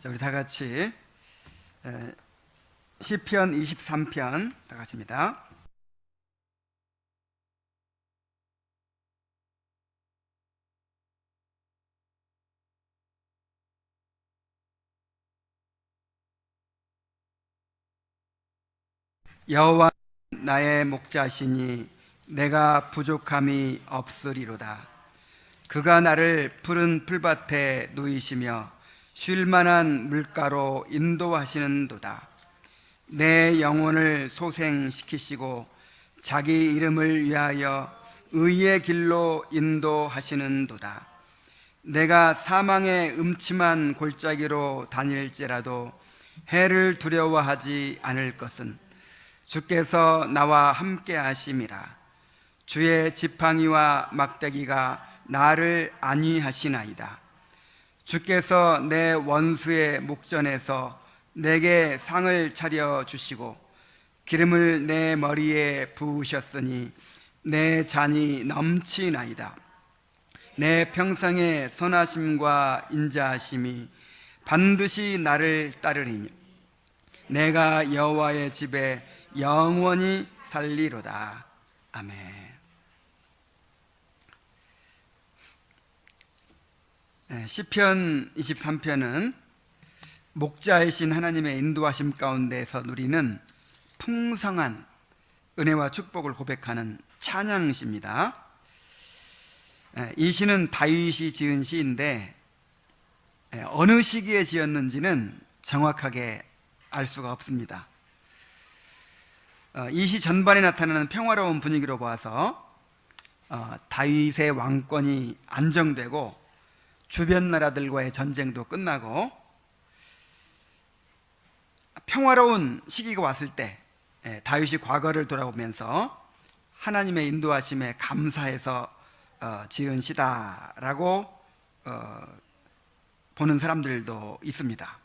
자, 우리 다 같이 시편 23편 다 같이입니다. 여호와 나의 목자시니 내가 부족함이 없으리로다. 그가 나를 푸른 풀밭에 누이시며 쉴 만한 물가로 인도하시는도다. 내 영혼을 소생시키시고 자기 이름을 위하여 의의 길로 인도하시는도다. 내가 사망의 음침한 골짜기로 다닐지라도 해를 두려워하지 않을 것은 주께서 나와 함께 하심이라. 주의 지팡이와 막대기가 나를 안위하시나이다. 주께서 내 원수의 목전에서 내게 상을 차려 주시고 기름을 내 머리에 부으셨으니 내 잔이 넘치나이다. 내 평생의 선하심과 인자하심이 반드시 나를 따르리니 내가 여호와의 집에 영원히 살리로다. 아멘. 시편 23편은 목자이신 하나님의 인도하심 가운데에서 누리는 풍성한 은혜와 축복을 고백하는 찬양시입니다. 이 시는 다윗이 지은 시인데 어느 시기에 지었는지는 정확하게 알 수가 없습니다. 이 시 전반에 나타나는 평화로운 분위기로 봐서 다윗의 왕권이 안정되고 주변 나라들과의 전쟁도 끝나고 평화로운 시기가 왔을 때 다윗이 과거를 돌아보면서 하나님의 인도하심에 감사해서 지은 시다라고 보는 사람들도 있습니다.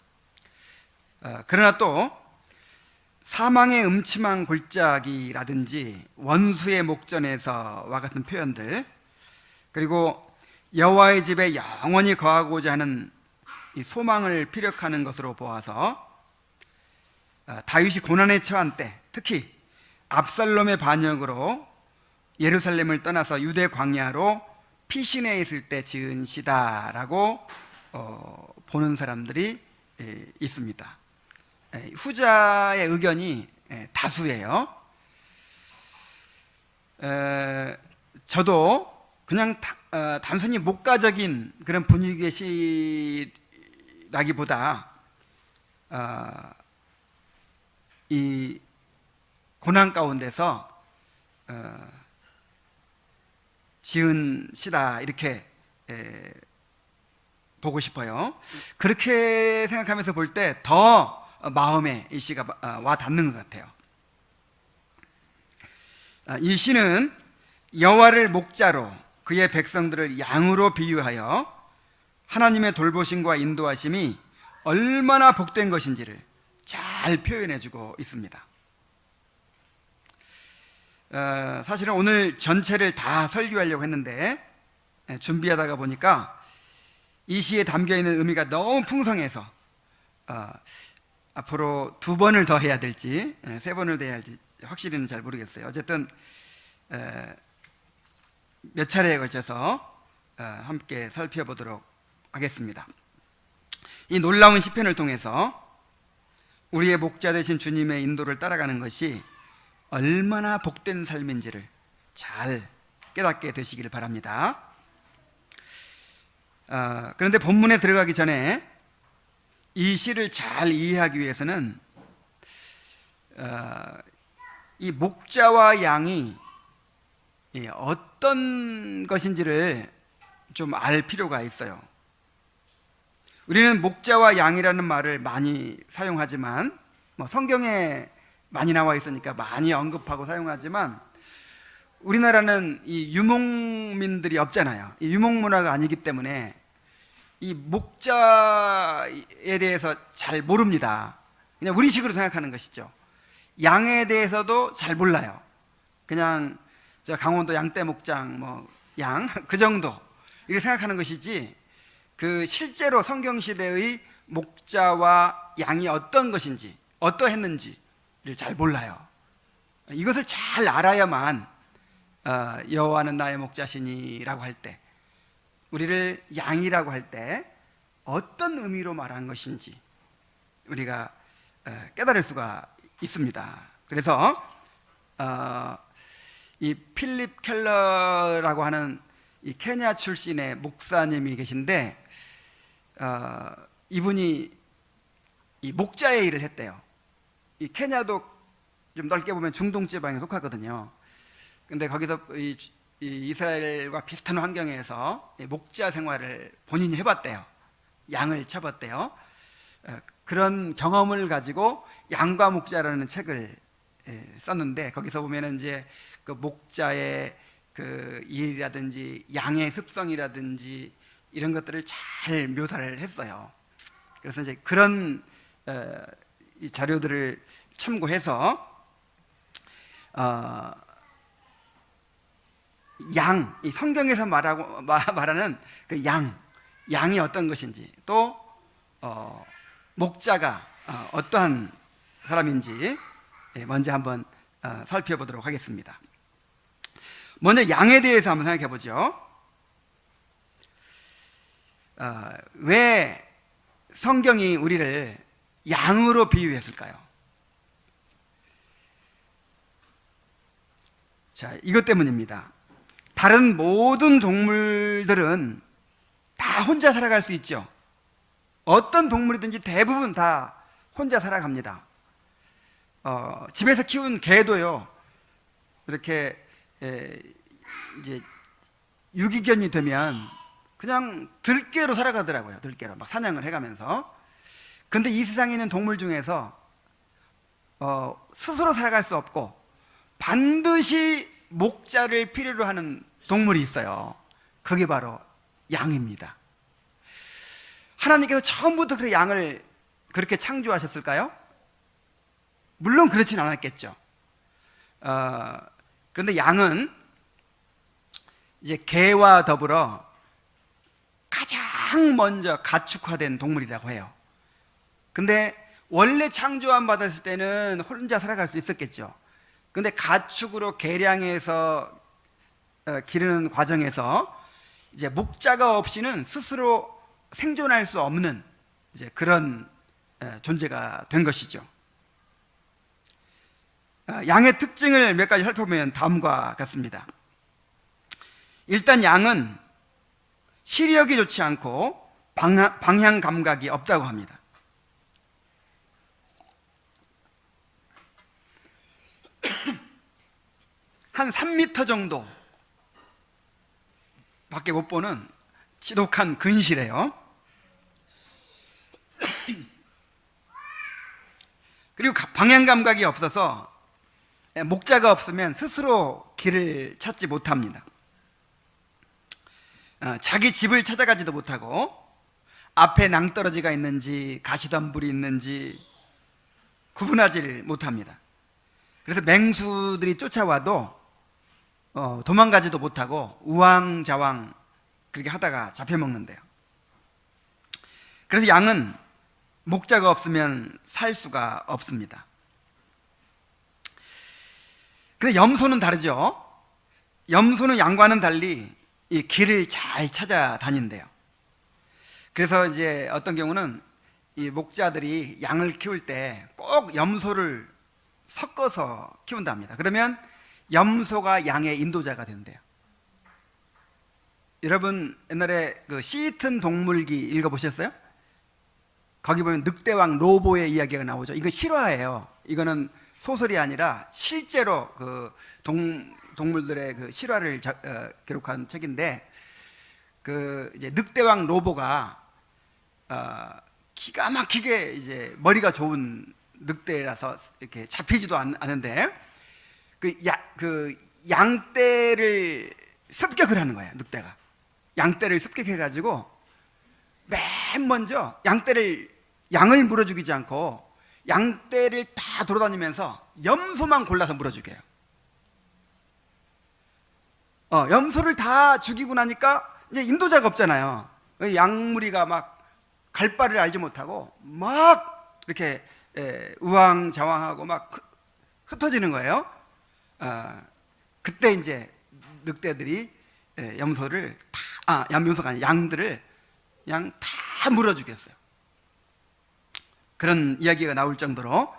그러나 또 사망의 음침한 골짜기라든지 원수의 목전에서와 같은 표현들, 그리고 여호와의 집에 영원히 거하고자 하는 이 소망을 피력하는 것으로 보아서 다윗이 고난에 처한 때, 특히 압살롬의 반역으로 예루살렘을 떠나서 유대 광야로 피신해 있을 때 지은 시다라고 보는 사람들이 있습니다. 후자의 의견이 다수예요. 저도 그냥 단순히 목가적인 그런 분위기의 시라기보다 이 고난 가운데서 지은 시다 이렇게 보고 싶어요. 그렇게 생각하면서 볼 때 더 마음에 이 시가 와 닿는 것 같아요. 이 시는 여호와를 목자로 그의 백성들을 양으로 비유하여 하나님의 돌보심과 인도하심이 얼마나 복된 것인지를 잘 표현해주고 있습니다. 사실은 오늘 전체를 다 설교하려고 했는데 준비하다가 보니까 이 시에 담겨있는 의미가 너무 풍성해서 앞으로 2번을 더 해야 될지 3번을 더 해야 할지 확실히는 잘 모르겠어요. 어쨌든 몇 차례에 걸쳐서 함께 살펴보도록 하겠습니다. 이 놀라운 시편을 통해서 우리의 목자 되신 주님의 인도를 따라가는 것이 얼마나 복된 삶인지를 잘 깨닫게 되시기를 바랍니다. 그런데 본문에 들어가기 전에 이 시를 잘 이해하기 위해서는 이 목자와 양이 어떤 것인지를 좀 알 필요가 있어요. 우리는 목자와 양이라는 말을 많이 사용하지만 성경에 많이 나와 있으니까 많이 언급하고 사용하지만 우리나라는 이 유목민들이 없잖아요. 이 유목문화가 아니기 때문에 이 목자에 대해서 잘 모릅니다. 그냥 우리식으로 생각하는 것이죠. 양에 대해서도 잘 몰라요. 그냥 저 강원도 양떼 목장 양 그 정도 이렇게 생각하는 것이지 그 실제로 성경 시대의 목자와 양이 어떤 것인지, 어떠했는지를 잘 몰라요. 이것을 잘 알아야만 여호와는 나의 목자시니라고 할 때, 우리를 양이라고 할 때 어떤 의미로 말한 것인지 우리가 깨달을 수가 있습니다. 그래서 이 필립 켈러라고 하는 이 케냐 출신의 목사님이 계신데, 이분이 이 목자의 일을 했대요. 이 케냐도 좀 넓게 보면 중동 지방에 속하거든요. 근데 거기서 이 이스라엘과 비슷한 환경에서 목자 생활을 본인이 해봤대요. 양을 쳐봤대요. 그런 경험을 가지고 양과 목자라는 책을 썼는데, 거기서 보면은 이제 그 목자의 그 일이라든지 양의 습성이라든지 이런 것들을 잘 묘사를 했어요. 그래서 이제 그런 이 자료들을 참고해서 양, 이 성경에서 말하는 그 양이 어떤 것인지, 또 목자가 어떠한 사람인지 먼저 한번 살펴보도록 하겠습니다. 먼저 양에 대해서 한번 생각해 보죠. 왜 성경이 우리를 양으로 비유했을까요? 자, 이것 때문입니다. 다른 모든 동물들은 다 혼자 살아갈 수 있죠. 어떤 동물이든지 대부분 다 혼자 살아갑니다. 집에서 키운 개도요, 이렇게 이제 유기견이 되면 그냥 들개로 살아가더라고요. 들개로 막 사냥을 해가면서. 근데 이 세상에 있는 동물 중에서 스스로 살아갈 수 없고 반드시 목자를 필요로 하는 동물이 있어요. 그게 바로 양입니다. 하나님께서 처음부터 그 양을 그렇게 창조하셨을까요? 물론 그렇진 않았겠죠. 그런데 양은 이제 개와 더불어 가장 먼저 가축화된 동물이라고 해요. 근데 원래 창조함 받았을 때는 혼자 살아갈 수 있었겠죠. 근데 가축으로 개량해서 기르는 과정에서 이제 목자가 없이는 스스로 생존할 수 없는 이제 그런 존재가 된 것이죠. 양의 특징을 몇 가지 살펴보면 다음과 같습니다. 일단 양은 시력이 좋지 않고 방향 감각이 없다고 합니다. 한 3m 정도 밖에 못 보는 지독한 근시래요. 그리고 방향 감각이 없어서 목자가 없으면 스스로 길을 찾지 못합니다. 자기 집을 찾아가지도 못하고 앞에 낭떠러지가 있는지 가시덤불이 있는지 구분하지를 못합니다. 그래서 맹수들이 쫓아와도 도망가지도 못하고 우왕좌왕 그렇게 하다가 잡혀먹는데요. 그래서 양은 목자가 없으면 살 수가 없습니다. 근데 염소는 다르죠. 염소는 양과는 달리 이 길을 잘 찾아다닌대요. 그래서 이제 어떤 경우는 이 목자들이 양을 키울 때 꼭 염소를 섞어서 키운답니다. 그러면 염소가 양의 인도자가 된대요. 여러분 옛날에 그 시튼 동물기 읽어보셨어요? 거기 보면 늑대왕 로보의 이야기가 나오죠. 이거 실화예요. 이거는 소설이 아니라 실제로 그 동물들의 그 실화를 기록한 책인데, 그 이제 늑대왕 로보가 기가 막히게 이제 머리가 좋은 늑대라서 이렇게 잡히지도 않은데 그 양떼를 습격을 하는 거예요. 늑대가 양떼를 습격해가지고 맨 먼저 양을 물어 죽이지 않고 양떼를 다 돌아다니면서 염소만 골라서 물어 죽여요. 염소를 다 죽이고 나니까 이제 인도자가 없잖아요. 양무리가 막 갈 바를 알지 못하고 막 이렇게 우왕좌왕하고 막 흩어지는 거예요. 그때 이제 늑대들이 염소를 염소가 아니라 양들을 그냥 다 물어 죽였어요. 그런 이야기가 나올 정도로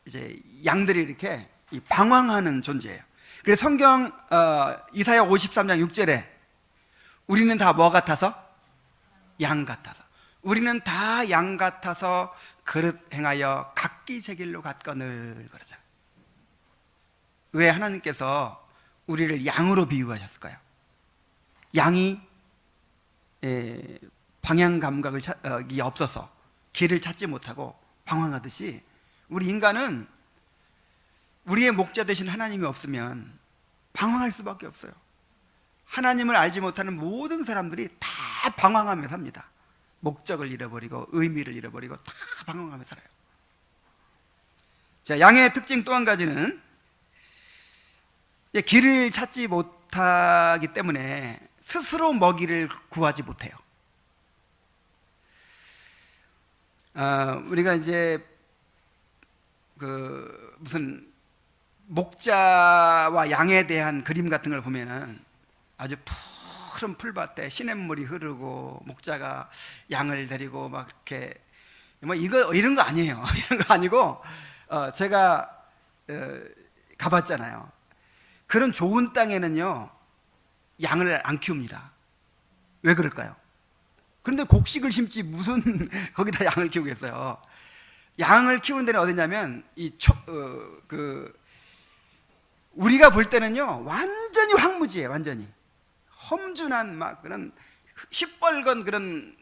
이제 양들이 이렇게 방황하는 존재예요. 그래서 성경 이사야 53장 6절에 우리는 다 뭐 같아서? 양 같아서. 우리는 다 양 같아서 그릇 행하여 각기 제 길로 갔거늘 그러잖아요. 왜 하나님께서 우리를 양으로 비유하셨을까요? 양이 방향 감각이 없어서 길을 찾지 못하고 방황하듯이 우리 인간은 우리의 목자 되신 하나님이 없으면 방황할 수밖에 없어요. 하나님을 알지 못하는 모든 사람들이 다 방황하며 삽니다. 목적을 잃어버리고 의미를 잃어버리고 다 방황하며 살아요. 자, 양의 특징 또 한 가지는 길을 찾지 못하기 때문에 스스로 먹이를 구하지 못해요. 우리가 이제 무슨 목자와 양에 대한 그림 같은 걸 보면은 아주 푸른 풀밭에 시냇물이 흐르고 목자가 양을 데리고 막 이렇게 이런 거 아니에요. 이런 거 아니고 제가 가봤잖아요. 그런 좋은 땅에는요 양을 안 키웁니다. 왜 그럴까요? 그런데 곡식을 심지 무슨 거기다 양을 키우겠어요. 양을 키우는 데는 어디냐면 우리가 볼 때는요 완전히 황무지예요. 완전히 험준한 막 그런 시뻘건 그런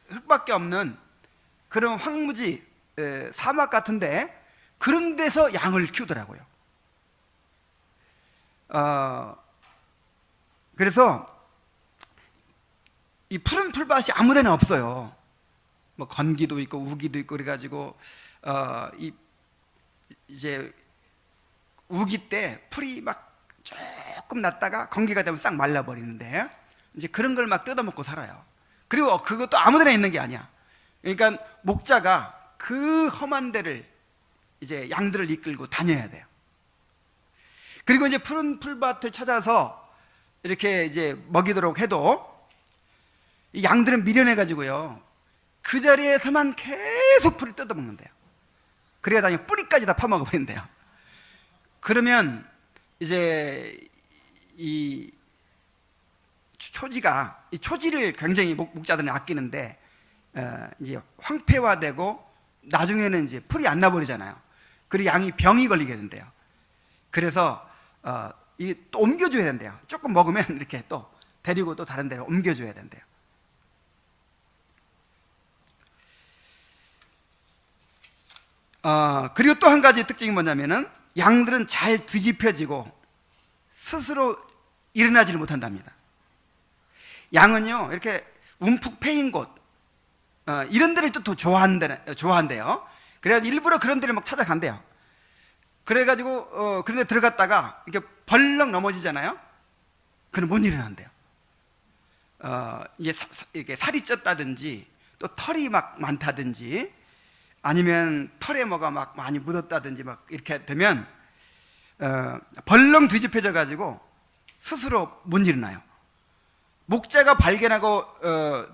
흙밖에 없는 그런 황무지 사막 같은데 그런 데서 양을 키우더라고요. 그래서 이 푸른 풀밭이 아무데나 없어요. 뭐 건기도 있고 우기도 있고 그래가지고 이제 우기 때 풀이 막 조금 났다가 건기가 되면 싹 말라버리는데 이제 그런 걸 막 뜯어먹고 살아요. 그리고 그것도 아무데나 있는 게 아니야. 그러니까 목자가 그 험한 데를 이제 양들을 이끌고 다녀야 돼요. 그리고 이제 푸른 풀밭을 찾아서 이렇게 이제 먹이도록 해도 이 양들은 미련해 가지고요 그 자리에서만 계속 풀을 뜯어먹는데요. 그래야 다니 뿌리까지 다 파먹어 버린대요. 그러면 이제 이 초지를 굉장히 목자들은 아끼는데 이제 황폐화되고 나중에는 이제 풀이 안 나버리잖아요. 그리고 양이 병이 걸리게 된대요. 그래서 또 옮겨줘야 된대요. 조금 먹으면 이렇게 또 데리고 또 다른 데로 옮겨줘야 된대요. 그리고 또 한 가지 특징이 뭐냐면은 양들은 잘 뒤집혀지고 스스로 일어나지를 못한답니다. 양은요 이렇게 움푹 패인 곳 이런 데를 또 좋아한대요. 그래서 일부러 그런 데를 막 찾아간대요. 그래가지고 그런 데 들어갔다가 이렇게 벌렁 넘어지잖아요. 그럼 못 일어난대요. 이제 이렇게 살이 쪘다든지 또 털이 막 많다든지 아니면 털에 뭐가 막 많이 묻었다든지 막 이렇게 되면 벌렁 뒤집혀져 가지고 스스로 못 일어나요. 목자가 발견하고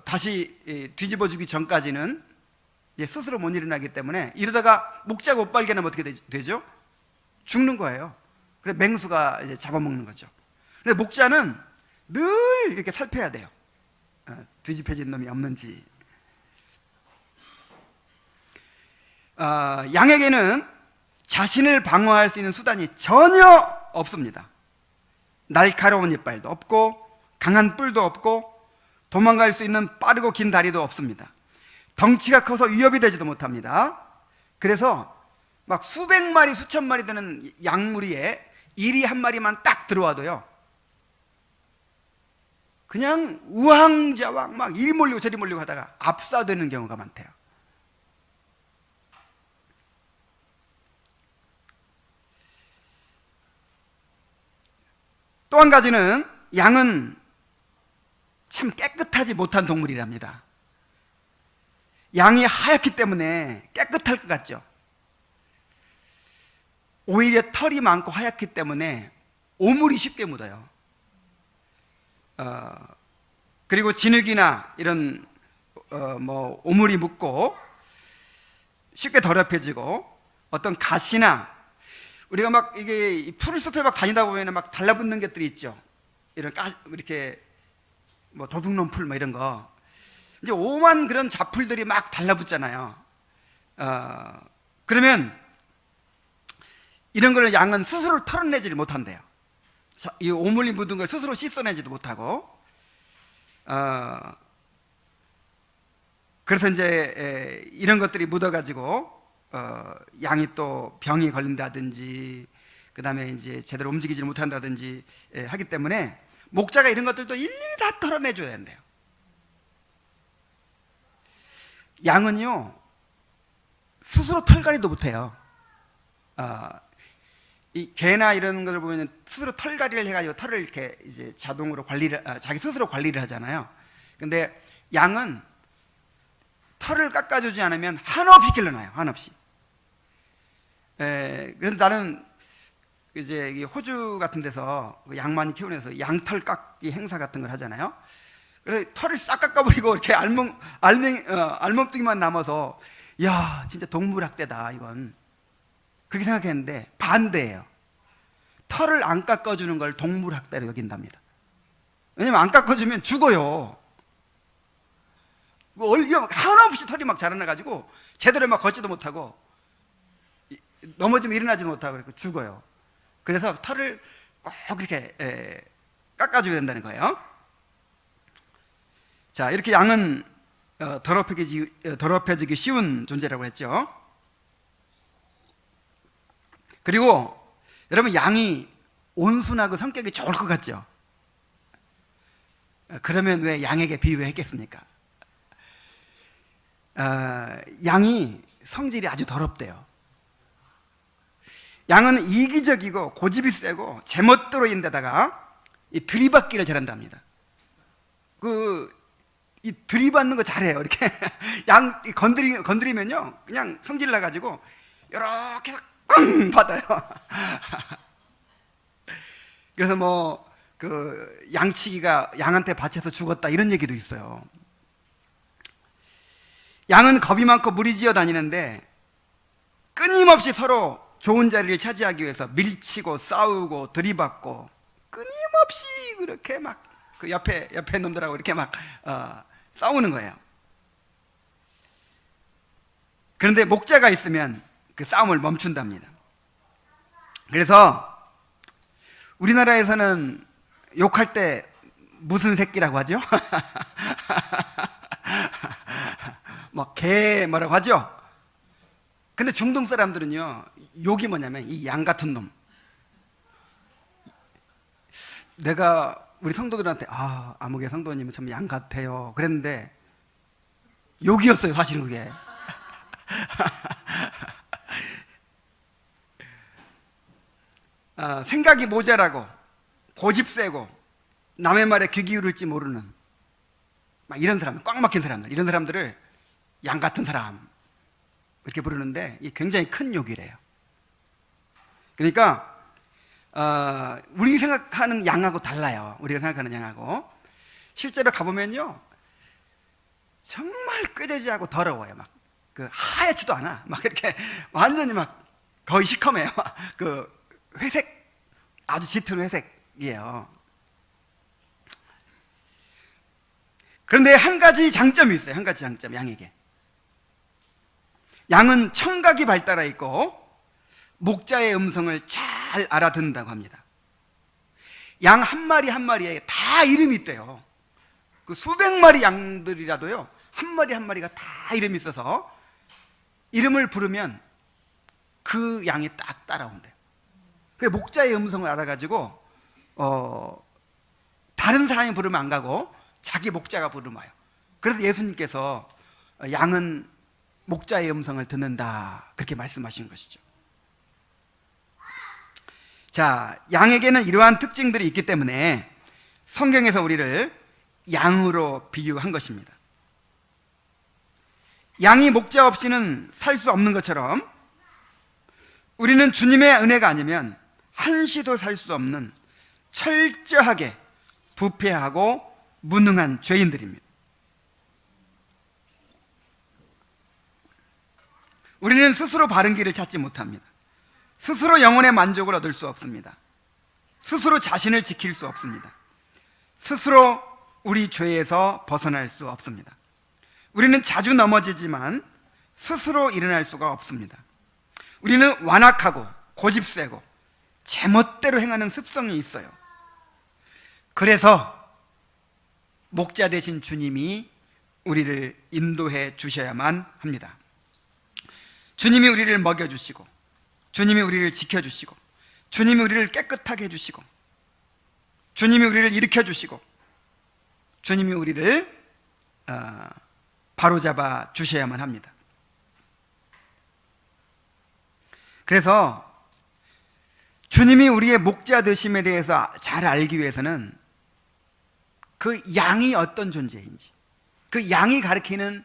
다시 뒤집어 주기 전까지는 이제 스스로 못 일어나기 때문에 이러다가 목자가 못 발견하면 어떻게 되죠? 죽는 거예요. 그래서 맹수가 이제 잡아먹는 거죠. 근데 목자는 늘 이렇게 살펴야 돼요. 뒤집혀진 놈이 없는지. 양에게는 자신을 방어할 수 있는 수단이 전혀 없습니다. 날카로운 이빨도 없고 강한 뿔도 없고 도망갈 수 있는 빠르고 긴 다리도 없습니다. 덩치가 커서 위협이 되지도 못합니다. 그래서 막 수백 마리 수천 마리 되는 양무리에 이리 한 마리만 딱 들어와도요 그냥 우왕좌왕 막 이리 몰리고 저리 몰리고 하다가 압사되는 경우가 많대요. 또 한 가지는 양은 참 깨끗하지 못한 동물이랍니다. 양이 하얗기 때문에 깨끗할 것 같죠. 오히려 털이 많고 하얗기 때문에 오물이 쉽게 묻어요. 그리고 진흙이나 이런 오물이 묻고 쉽게 더럽혀지고, 어떤 가시나, 우리가 막 이게 푸른숲에 막 다니다 보면 막 달라붙는 것들이 있죠. 이렇게 도둑놈 풀 이런 거, 이제 오만 그런 잡풀들이 막 달라붙잖아요. 그러면 이런 걸 양은 스스로 털어내지를 못한대요. 이 오물이 묻은 걸 스스로 씻어내지도 못하고, 그래서 이제 이런 것들이 묻어가지고 양이 또 병이 걸린다든지, 그 다음에 이제 제대로 움직이지 못한다든지 하기 때문에 목자가 이런 것들도 일일이 다 털어내줘야 된대요. 양은요 스스로 털갈이도 못해요. 이 개나 이런 걸 보면 스스로 털갈이를 해가지고 털을 이렇게 이제 자동으로 자기 스스로 관리를 하잖아요. 근데 양은 털을 깎아주지 않으면 한없이 길러놔요. 한없이. 그래서 나는 이제 호주 같은 데서 양 많이 키우는 데서 양털 깎기 행사 같은 걸 하잖아요. 그래서 털을 싹 깎아버리고 이렇게 알몸뚱이만 남아서, 야 진짜 동물학대다 이건, 그렇게 생각했는데 반대예요. 털을 안 깎아주는 걸 동물학대로 여긴답니다. 왜냐면 안 깎아주면 죽어요. 한없이 털이 막 자라나가지고 제대로 막 걷지도 못하고 넘어지면 일어나지도 못하고 그래서 죽어요. 그래서 털을 꼭 이렇게 깎아줘야 된다는 거예요. 자, 이렇게 양은 더럽혀지기 쉬운 존재라고 했죠. 그리고 여러분, 양이 온순하고 성격이 좋을 것 같죠? 그러면 왜 양에게 비유했겠습니까? 양이 성질이 아주 더럽대요. 양은 이기적이고 고집이 세고 제멋대로인 데다가 이 들이받기를 잘한답니다. 이 들이받는 거 잘해요. 이렇게 양 건드리면요 그냥 성질 나가지고 이렇게 꽝 받아요. 그래서 양치기가 양한테 받쳐서 죽었다 이런 얘기도 있어요. 양은 겁이 많고 무리지어 다니는데 끊임없이 서로 좋은 자리를 차지하기 위해서 밀치고 싸우고 들이받고 끊임없이 그렇게 막 그 옆에 놈들하고 이렇게 막 싸우는 거예요. 그런데 목자가 있으면 그 싸움을 멈춘답니다. 그래서 우리나라에서는 욕할 때 무슨 새끼라고 하죠? 개 뭐라고 하죠? 근데 중동 사람들은요 욕이 뭐냐면 이 양 같은 놈. 내가 우리 성도들한테 아무개 성도님은 참 양 같아요 그랬는데 욕이었어요 사실은 그게. 생각이 모자라고 고집 세고 남의 말에 귀 기울일지 모르는 이런 사람들, 꽉 막힌 사람들, 이런 사람들을 양 같은 사람 이렇게 부르는데 이게 굉장히 큰 욕이래요. 그러니까 우리 생각하는 양하고 달라요. 우리가 생각하는 양하고 실제로 가보면요 정말 꾀돼지하고 더러워요. 하얗지도 않아. 이렇게 완전히 거의 시커매요. 회색, 아주 짙은 회색이에요. 그런데 한 가지 장점이 있어요. 한 가지 장점, 양에게. 양은 청각이 발달해 있고 목자의 음성을 잘 알아듣는다고 합니다. 양 한 마리 한 마리에 다 이름이 있대요. 수백 마리 양들이라도요 한 마리 한 마리가 다 이름이 있어서 이름을 부르면 그 양이 딱 따라온대요. 그래서 목자의 음성을 알아가지고 다른 사람이 부르면 안 가고 자기 목자가 부르면 와요. 그래서 예수님께서 양은 목자의 음성을 듣는다 그렇게 말씀하신 것이죠. 자, 양에게는 이러한 특징들이 있기 때문에 성경에서 우리를 양으로 비유한 것입니다. 양이 목자 없이는 살 수 없는 것처럼 우리는 주님의 은혜가 아니면 한시도 살 수 없는 철저하게 부패하고 무능한 죄인들입니다. 우리는 스스로 바른 길을 찾지 못합니다. 스스로 영혼의 만족을 얻을 수 없습니다. 스스로 자신을 지킬 수 없습니다. 스스로 우리 죄에서 벗어날 수 없습니다. 우리는 자주 넘어지지만 스스로 일어날 수가 없습니다. 우리는 완악하고 고집세고 제멋대로 행하는 습성이 있어요. 그래서 목자 되신 주님이 우리를 인도해 주셔야만 합니다. 주님이 우리를 먹여주시고, 주님이 우리를 지켜주시고, 주님이 우리를 깨끗하게 해주시고, 주님이 우리를 일으켜주시고, 주님이 우리를 바로잡아 주셔야만 합니다. 그래서 주님이 우리의 목자 되심에 대해서 잘 알기 위해서는 그 양이 어떤 존재인지, 그 양이 가리키는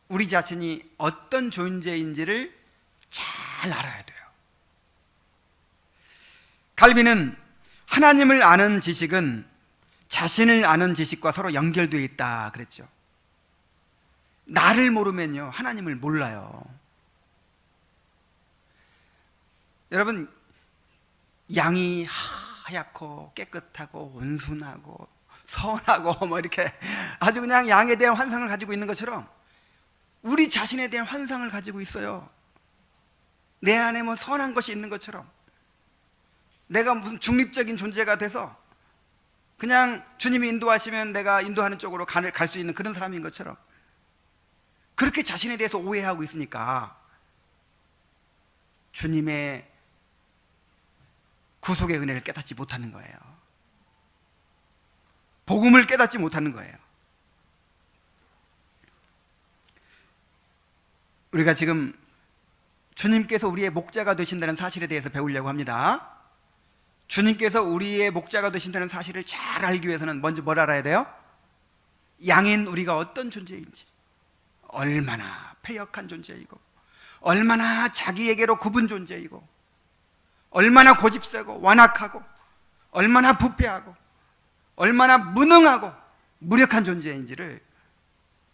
우리 자신이 어떤 존재인지를 잘 알아야 돼요. 칼빈은 하나님을 아는 지식은 자신을 아는 지식과 서로 연결되어 있다 그랬죠. 나를 모르면요, 하나님을 몰라요. 여러분, 양이 하얗고 깨끗하고 온순하고 선하고 뭐 이렇게 아주 그냥 양에 대한 환상을 가지고 있는 것처럼 우리 자신에 대한 환상을 가지고 있어요. 내 안에 뭐 선한 것이 있는 것처럼, 내가 무슨 중립적인 존재가 돼서 그냥 주님이 인도하시면 내가 인도하는 쪽으로 갈 수 있는 그런 사람인 것처럼 그렇게 자신에 대해서 오해하고 있으니까 주님의 구속의 은혜를 깨닫지 못하는 거예요. 복음을 깨닫지 못하는 거예요. 우리가 지금 주님께서 우리의 목자가 되신다는 사실에 대해서 배우려고 합니다. 주님께서 우리의 목자가 되신다는 사실을 잘 알기 위해서는 먼저 뭘 알아야 돼요? 양인 우리가 어떤 존재인지, 얼마나 패역한 존재이고, 얼마나 자기에게로 굽은 존재이고, 얼마나 고집세고 완악하고, 얼마나 부패하고, 얼마나 무능하고 무력한 존재인지를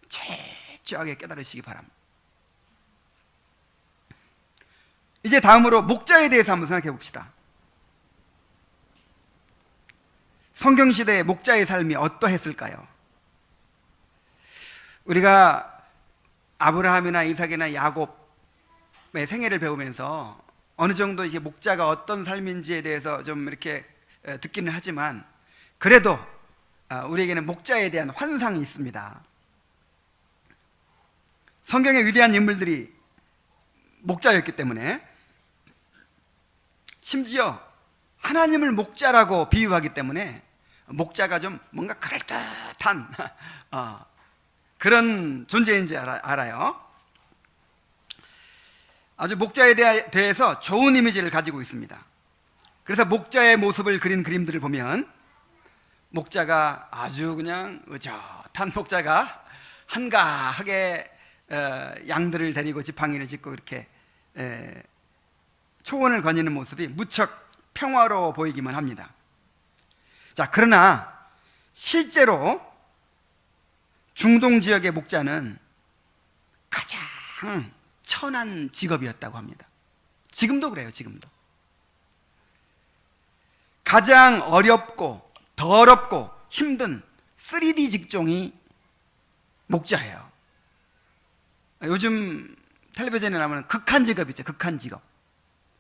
철저하게 깨달으시기 바랍니다. 이제 다음으로 목자에 대해서 한번 생각해 봅시다. 성경시대의 목자의 삶이 어떠했을까요? 우리가 아브라함이나 이삭이나 야곱의 생애를 배우면서 어느 정도 이제 목자가 어떤 삶인지에 대해서 좀 이렇게 듣기는 하지만, 그래도 우리에게는 목자에 대한 환상이 있습니다. 성경의 위대한 인물들이 목자였기 때문에, 심지어 하나님을 목자라고 비유하기 때문에 목자가 좀 뭔가 그럴듯한 그런 존재인지 알아요. 아주 목자에 대해서 좋은 이미지를 가지고 있습니다. 그래서 목자의 모습을 그린 그림들을 보면 목자가 아주 그냥 의젓한 목자가 한가하게 양들을 데리고 지팡이를 짚고 이렇게 초원을 거니는 모습이 무척 평화로워 보이기만 합니다. 자, 그러나 실제로 중동 지역의 목자는 가장 천한 직업이었다고 합니다. 지금도 그래요. 지금도 가장 어렵고 더럽고 힘든 3D 직종이 목자예요. 요즘 텔레비전에 나오는 극한 직업 있죠. 극한 직업.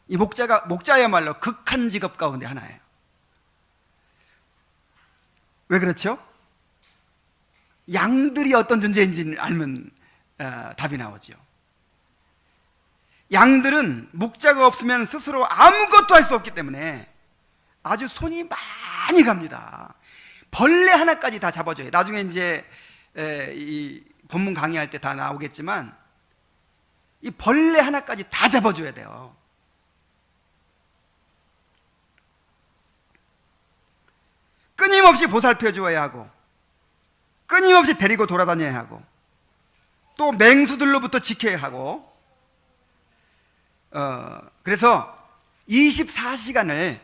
이 목자야말로 극한 직업 가운데 하나예요. 왜 그렇죠? 양들이 어떤 존재인지 알면 답이 나오죠. 양들은 목자가 없으면 스스로 아무것도 할 수 없기 때문에 아주 손이 많이 갑니다. 벌레 하나까지 다 잡아줘요. 나중에 이제 이 본문 강의할 때 다 나오겠지만 이 벌레 하나까지 다 잡아줘야 돼요. 끊임없이 보살펴 주어야 하고, 끊임없이 데리고 돌아다녀야 하고, 또 맹수들로부터 지켜야 하고, 그래서 24시간을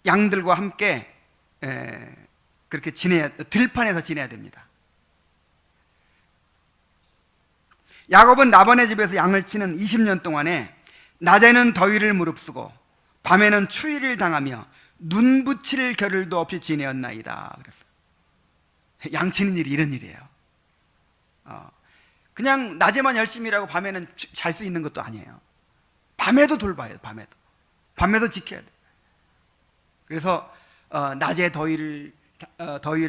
양들과 함께 그렇게 들판에서 지내야 됩니다. 야곱은 라반의 집에서 양을 치는 20년 동안에 낮에는 더위를 무릅쓰고 밤에는 추위를 당하며 눈 붙일 겨를도 없이 지내었나이다. 그랬어요. 양치는 일이 이런 일이에요. 그냥 낮에만 열심히 일하고 밤에는 잘 수 있는 것도 아니에요. 밤에도 돌봐야 돼요. 밤에도 지켜야 돼요. 그래서 낮에 더위를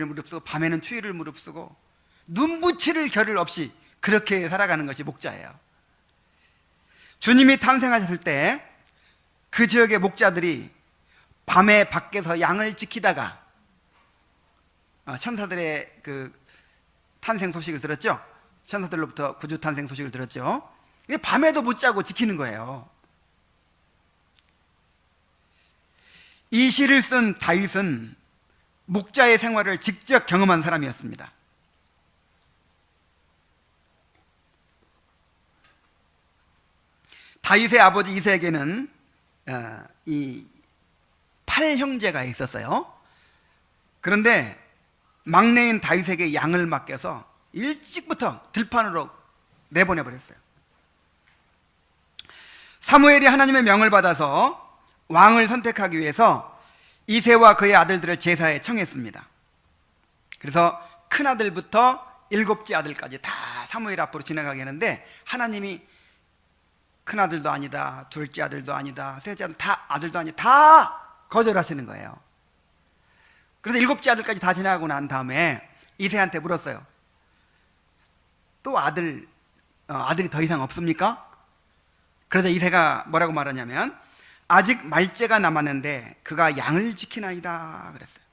무릅쓰고 밤에는 추위를 무릅쓰고 눈 붙일 겨를 없이 그렇게 살아가는 것이 목자예요. 주님이 탄생하셨을 때 그 지역의 목자들이 밤에 밖에서 양을 지키다가 천사들의 그 탄생 소식을 들었죠. 천사들로부터 구주 탄생 소식을 들었죠. 밤에도 못 자고 지키는 거예요. 이 시를 쓴 다윗은 목자의 생활을 직접 경험한 사람이었습니다. 다윗의 아버지 이새에게는 이 8형제가 있었어요. 그런데 막내인 다윗에게 양을 맡겨서 일찍부터 들판으로 내보내버렸어요. 사무엘이 하나님의 명을 받아서 왕을 선택하기 위해서 이새와 그의 아들들을 제사에 청했습니다. 그래서 큰아들부터 7째 아들까지 다 사무엘 앞으로 지나가게 하는데, 하나님이 큰아들도 아니다, 둘째 아들도 아니다, 셋째 아들 다 아들도 아니다, 다 거절하시는 거예요. 그래서 7째 아들까지 다 지나가고 난 다음에 이새한테 물었어요. 또 아들이 더 이상 없습니까? 그래서 이새가 뭐라고 말하냐면, 아직 말째가 남았는데 그가 양을 지키나이다 그랬어요.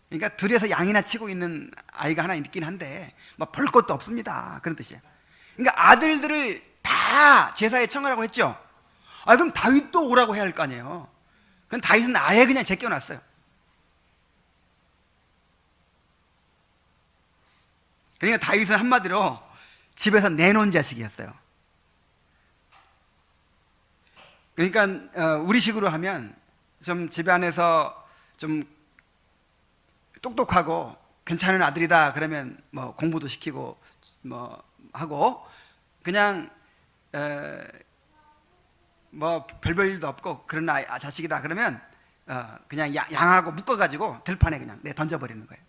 그러니까 들에서 양이나 치고 있는 아이가 하나 있긴 한데 뭐 볼 것도 없습니다, 그런 뜻이에요. 그러니까 아들들을 다 제사에 청하라고 했죠. 그럼 다윗도 오라고 해야 할 거 아니에요. 그럼 다윗은 아예 그냥 제껴놨어요. 그러니까 다윗은 한마디로 집에서 내놓은 자식이었어요. 그러니까 우리식으로 하면 좀 집안에서 좀 똑똑하고 괜찮은 아들이다 그러면 뭐 공부도 시키고 뭐 하고, 그냥 뭐 별별 일도 없고 그런 자식이다 그러면 그냥 양하고 묶어가지고 들판에 그냥 던져버리는 거예요.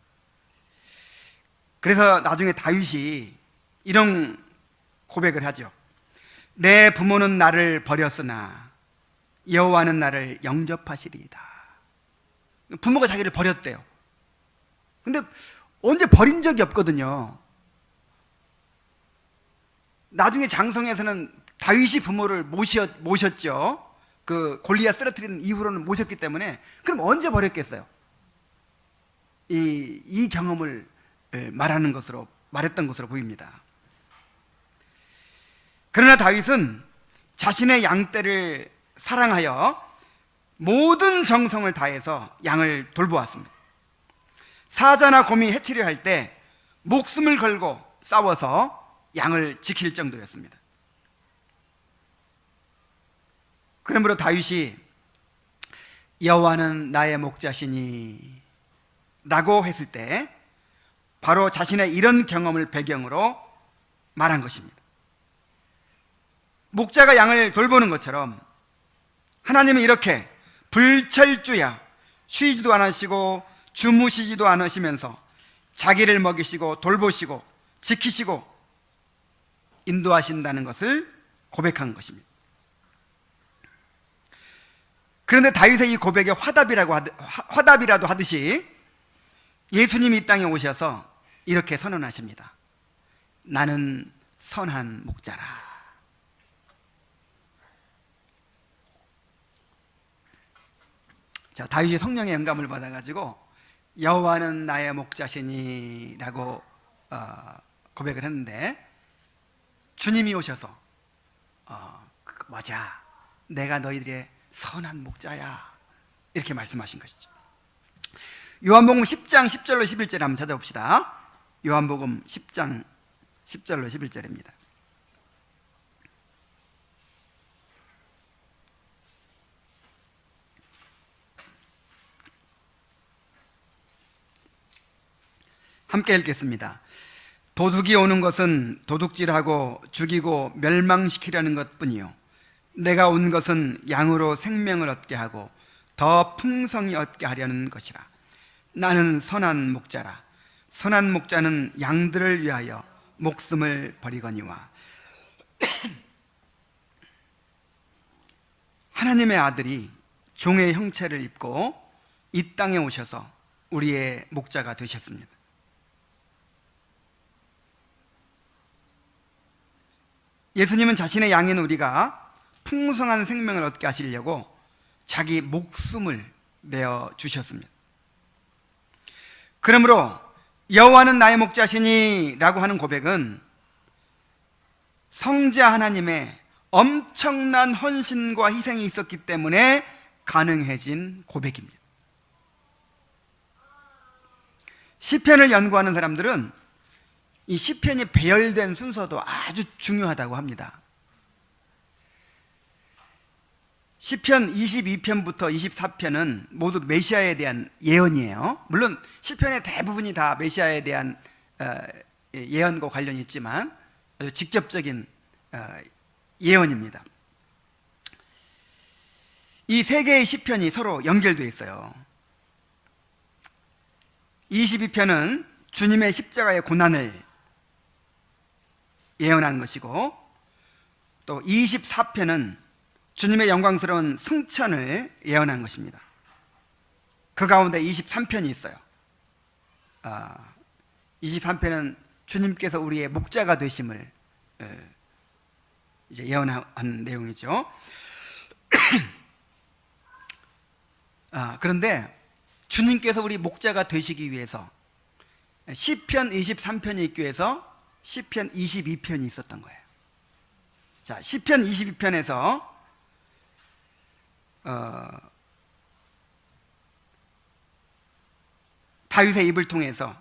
그래서 나중에 다윗이 이런 고백을 하죠. 내 부모는 나를 버렸으나 여호와는 나를 영접하시리이다. 부모가 자기를 버렸대요. 근데 언제 버린 적이 없거든요. 나중에 장성에서는 다윗이 부모를 모셨죠. 그 골리앗 쓰러뜨린 이후로는 모셨기 때문에. 그럼 언제 버렸겠어요? 이 경험을 말했던 것으로 보입니다. 그러나 다윗은 자신의 양떼를 사랑하여 모든 정성을 다해서 양을 돌보았습니다. 사자나 곰이 해치려 할 때 목숨을 걸고 싸워서 양을 지킬 정도였습니다. 그러므로 다윗이 여호와는 나의 목자시니 라고 했을 때 바로 자신의 이런 경험을 배경으로 말한 것입니다. 목자가 양을 돌보는 것처럼 하나님은 이렇게 불철주야 쉬지도 않으시고 주무시지도 않으시면서 자기를 먹이시고 돌보시고 지키시고 인도하신다는 것을 고백한 것입니다. 그런데 다윗의 이 고백에 화답이라도 하듯이 예수님이 이 땅에 오셔서 이렇게 선언하십니다. 나는 선한 목자라. 자, 다윗이 성령의 영감을 받아가지고 여호와는 나의 목자시니 라고 고백을 했는데, 주님이 오셔서 맞아, 내가 너희들의 선한 목자야, 이렇게 말씀하신 것이죠. 요한복음 10장 10절로 11절 한번 찾아봅시다. 요한복음 10장 10절로 11절입니다. 함께 읽겠습니다. 도둑이 오는 것은 도둑질하고 죽이고 멸망시키려는 것뿐이요 내가 온 것은 양으로 생명을 얻게 하고 더 풍성히 얻게 하려는 것이라. 나는 선한 목자라. 선한 목자는 양들을 위하여 목숨을 버리거니와. 하나님의 아들이 종의 형체를 입고 이 땅에 오셔서 우리의 목자가 되셨습니다. 예수님은 자신의 양인 우리가 풍성한 생명을 얻게 하시려고 자기 목숨을 내어 주셨습니다. 그러므로 여호와는 나의 목자시니 라고 하는 고백은 성자 하나님의 엄청난 헌신과 희생이 있었기 때문에 가능해진 고백입니다. 시편을 연구하는 사람들은 이 시편이 배열된 순서도 아주 중요하다고 합니다. 시편 22편부터 24편은 모두 메시아에 대한 예언이에요. 물론 시편의 대부분이 다 메시아에 대한 예언과 관련이 있지만 아주 직접적인 예언입니다. 이 세 개의 시편이 서로 연결되어 있어요. 22편은 주님의 십자가의 고난을 예언한 것이고, 또 24편은 주님의 영광스러운 승천을 예언한 것입니다. 그 가운데 23편이 있어요. 23편은 주님께서 우리의 목자가 되심을 이제 예언한 내용이죠. 그런데 주님께서 우리 목자가 되시기 위해서 시편 23편이 있기 위해서 시편 22편이 있었던 거예요. 자, 시편 22편에서 다윗의 입을 통해서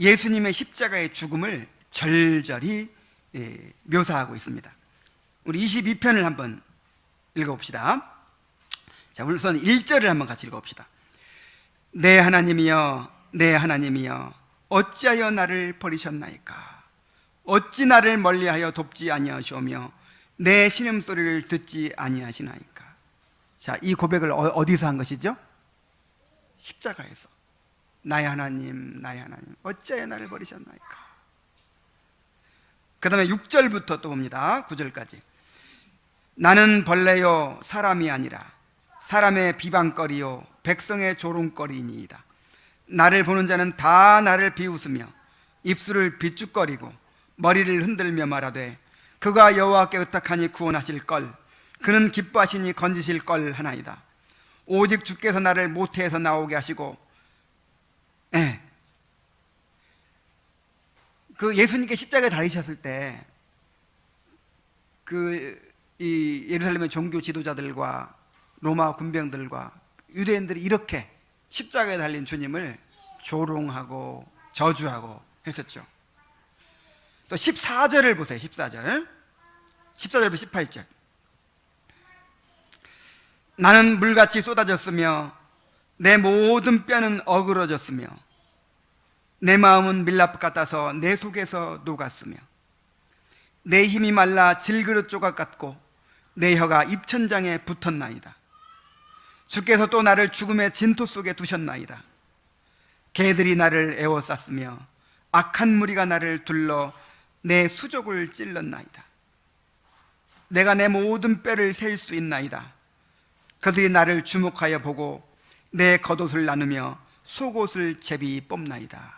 예수님의 십자가의 죽음을 절절히 묘사하고 있습니다. 우리 22편을 한번 읽어봅시다. 자, 우선 1절을 한번 같이 읽어봅시다. 내 하나님이여, 내 하나님이여, 어찌하여 나를 버리셨나이까? 어찌 나를 멀리하여 돕지 아니하시오며 내 신음소리를 듣지 아니하시나이까? 자, 이 고백을 어디서 한 것이죠? 십자가에서. 나의 하나님, 나의 하나님, 어찌하여 나를 버리셨나이까? 그 다음에 6절부터 또 봅니다. 9절까지. 나는 벌레요 사람이 아니라 사람의 비방거리요 백성의 조롱거리니이다. 나를 보는 자는 다 나를 비웃으며 입술을 비죽거리고 머리를 흔들며 말하되 그가 여호와께 의탁하니 구원하실 걸, 그는 기뻐하시니 건지실 걸 하나이다. 오직 주께서 나를 모태에서 나오게 하시고, 그 예수님께 십자가에 달리셨을 때 이 예루살렘의 종교 지도자들과 로마 군병들과 유대인들이 이렇게 십자가에 달린 주님을 조롱하고 저주하고 했었죠. 또 14절을 보세요. 14절부터 18절. 나는 물같이 쏟아졌으며 내 모든 뼈는 어그러졌으며 내 마음은 밀랍 같아서 내 속에서 녹았으며 내 힘이 말라 질그릇 조각 같고 내 혀가 입천장에 붙었나이다. 주께서 또 나를 죽음의 진토 속에 두셨나이다. 개들이 나를 에워쌌으며 악한 무리가 나를 둘러 내 수족을 찔렀나이다. 내가 내 모든 뼈를 셀 수 있나이다. 그들이 나를 주목하여 보고 내 겉옷을 나누며 속옷을 제비 뽑나이다.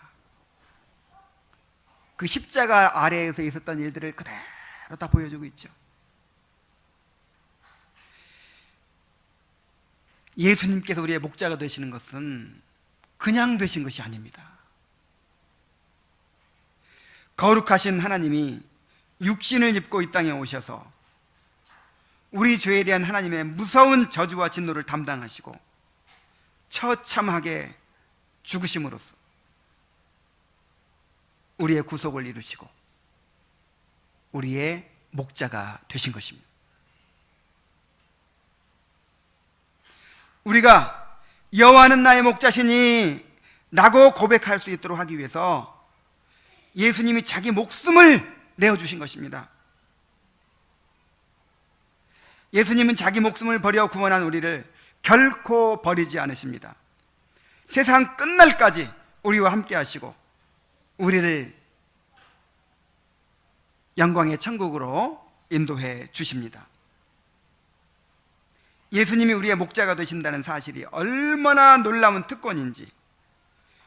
그 십자가 아래에서 있었던 일들을 그대로 다 보여주고 있죠. 예수님께서 우리의 목자가 되시는 것은 그냥 되신 것이 아닙니다. 거룩하신 하나님이 육신을 입고 이 땅에 오셔서 우리 죄에 대한 하나님의 무서운 저주와 진노를 담당하시고 처참하게 죽으심으로써 우리의 구속을 이루시고 우리의 목자가 되신 것입니다. 우리가 여호와는 나의 목자시니 라고 고백할 수 있도록 하기 위해서 예수님이 자기 목숨을 내어주신 것입니다. 예수님은 자기 목숨을 버려 구원한 우리를 결코 버리지 않으십니다. 세상 끝날까지 우리와 함께 하시고 우리를 영광의 천국으로 인도해 주십니다. 예수님이 우리의 목자가 되신다는 사실이 얼마나 놀라운 특권인지,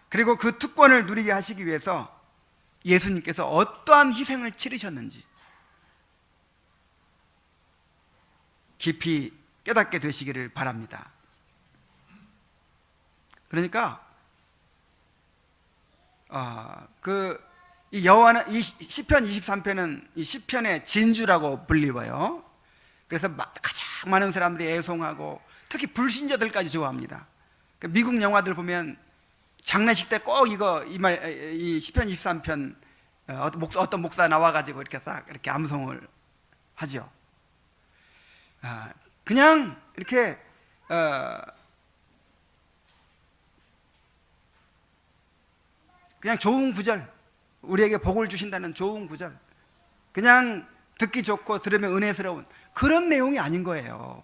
그리고 그 특권을 누리게 하시기 위해서 예수님께서 어떠한 희생을 치르셨는지 깊이 깨닫게 되시기를 바랍니다. 그러니까 이 여호와는, 이 시편 23편은 이 시편의 진주라고 불리워요. 그래서 가장 많은 사람들이 애송하고 특히 불신자들까지 좋아합니다. 미국 영화들 보면 장례식 때 꼭 이 시편 23편 어떤 목사 나와가지고 이렇게 싹 이렇게 암송을 하죠. 그냥 이렇게 그냥 좋은 구절, 우리에게 복을 주신다는 좋은 구절, 그냥 듣기 좋고 들으면 은혜스러운 그런 내용이 아닌 거예요.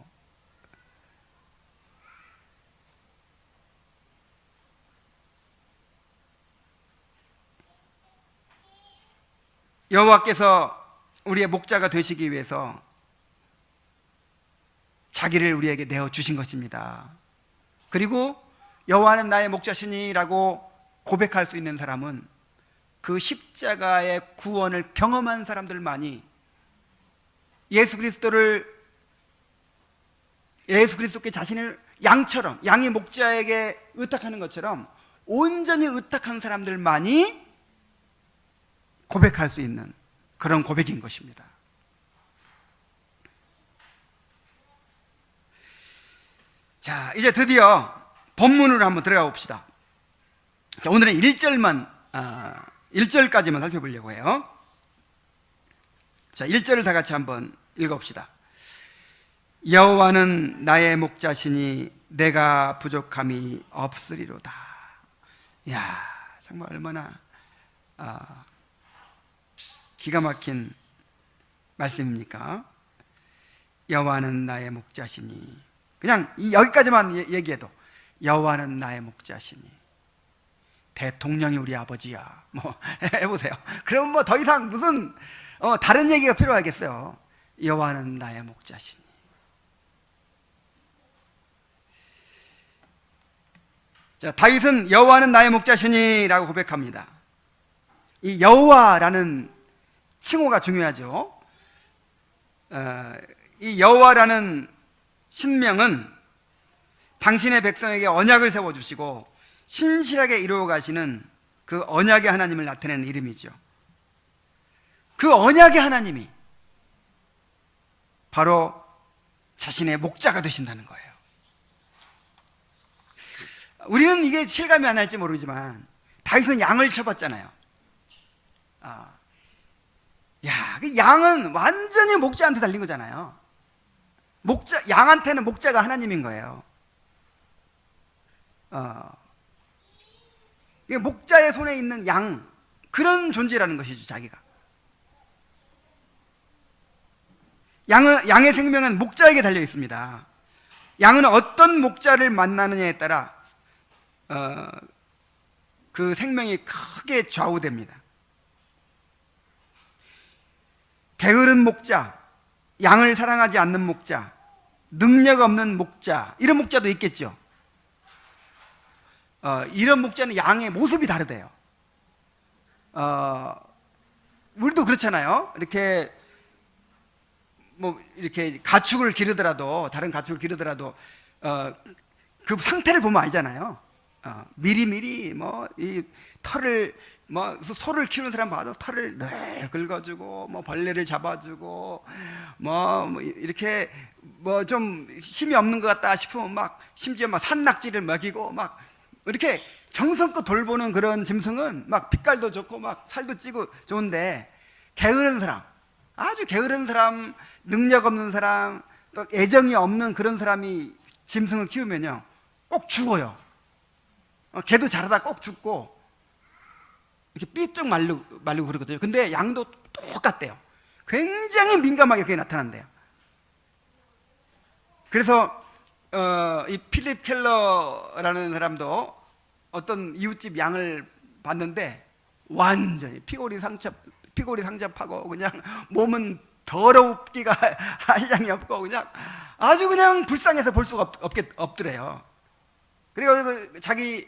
여호와께서 우리의 목자가 되시기 위해서 자기를 우리에게 내어주신 것입니다. 그리고 여호와는 나의 목자시니라고 고백할 수 있는 사람은 그 십자가의 구원을 경험한 사람들만이 예수 그리스도께 자신을 양처럼, 양의 목자에게 의탁하는 것처럼 온전히 의탁한 사람들만이 고백할 수 있는 그런 고백인 것입니다. 자, 이제 드디어 본문으로 한번 들어가 봅시다. 자, 오늘은 1절까지만 살펴보려고 해요. 자, 1절을 다 같이 한번 읽어봅시다. 여호와는 나의 목자시니 내가 부족함이 없으리로다. 이야, 정말 얼마나 기가 막힌 말씀입니까? 여호와는 나의 목자시니, 그냥 여기까지만 얘기해도 여호와는 나의 목자시니, 대통령이 우리 아버지야, 뭐 해보세요. 그럼 뭐 더 이상 무슨 다른 얘기가 필요하겠어요. 여호와는 나의 목자시니. 자, 다윗은 여호와는 나의 목자시니라고 고백합니다. 이 여호와라는 칭호가 중요하죠. 이 여호와라는 신명은 당신의 백성에게 언약을 세워주시고 신실하게 이루어 가시는 그 언약의 하나님을 나타내는 이름이죠. 그 언약의 하나님이 바로 자신의 목자가 되신다는 거예요. 우리는 이게 실감이 안 날지 모르지만 다윗은 양을 쳐봤잖아요. 그 양은 완전히 목자한테 달린 거잖아요. 양한테는 목자가 하나님인 거예요. 목자의 손에 있는 양, 그런 존재라는 것이죠, 자기가. 양의 생명은 목자에게 달려 있습니다. 양은 어떤 목자를 만나느냐에 따라 그 생명이 크게 좌우됩니다. 게으른 목자, 양을 사랑하지 않는 목자, 능력 없는 목자, 이런 목자도 있겠죠. 이런 목자는 양의 모습이 다르대요. 우리도 그렇잖아요. 이렇게 가축을 기르더라도, 다른 가축을 기르더라도 그 상태를 보면 알잖아요. 미리미리 이 털을 소를 키우는 사람 봐도 털을 늘 긁어주고 벌레를 잡아주고 이렇게 좀 힘이 없는 것 같다 싶으면 심지어 산낙지를 먹이고 이렇게 정성껏 돌보는 그런 짐승은 막 빛깔도 좋고 막 살도 찌고 좋은데, 게으른 사람, 아주 게으른 사람, 능력 없는 사람, 또 애정이 없는 그런 사람이 짐승을 키우면요 꼭 죽어요. 개도 자라다 꼭 죽고 이렇게 삐쭉 말리고 그러거든요. 근데 양도 똑같대요. 굉장히 민감하게 그게 나타난대요. 그래서 이 필립 켈러라는 사람도 어떤 이웃집 양을 봤는데 완전히 피골이 상접하고 그냥 몸은 더럽기가 한량이 없고 그냥 아주 그냥 불쌍해서 볼 수가 없더래요. 그리고 자기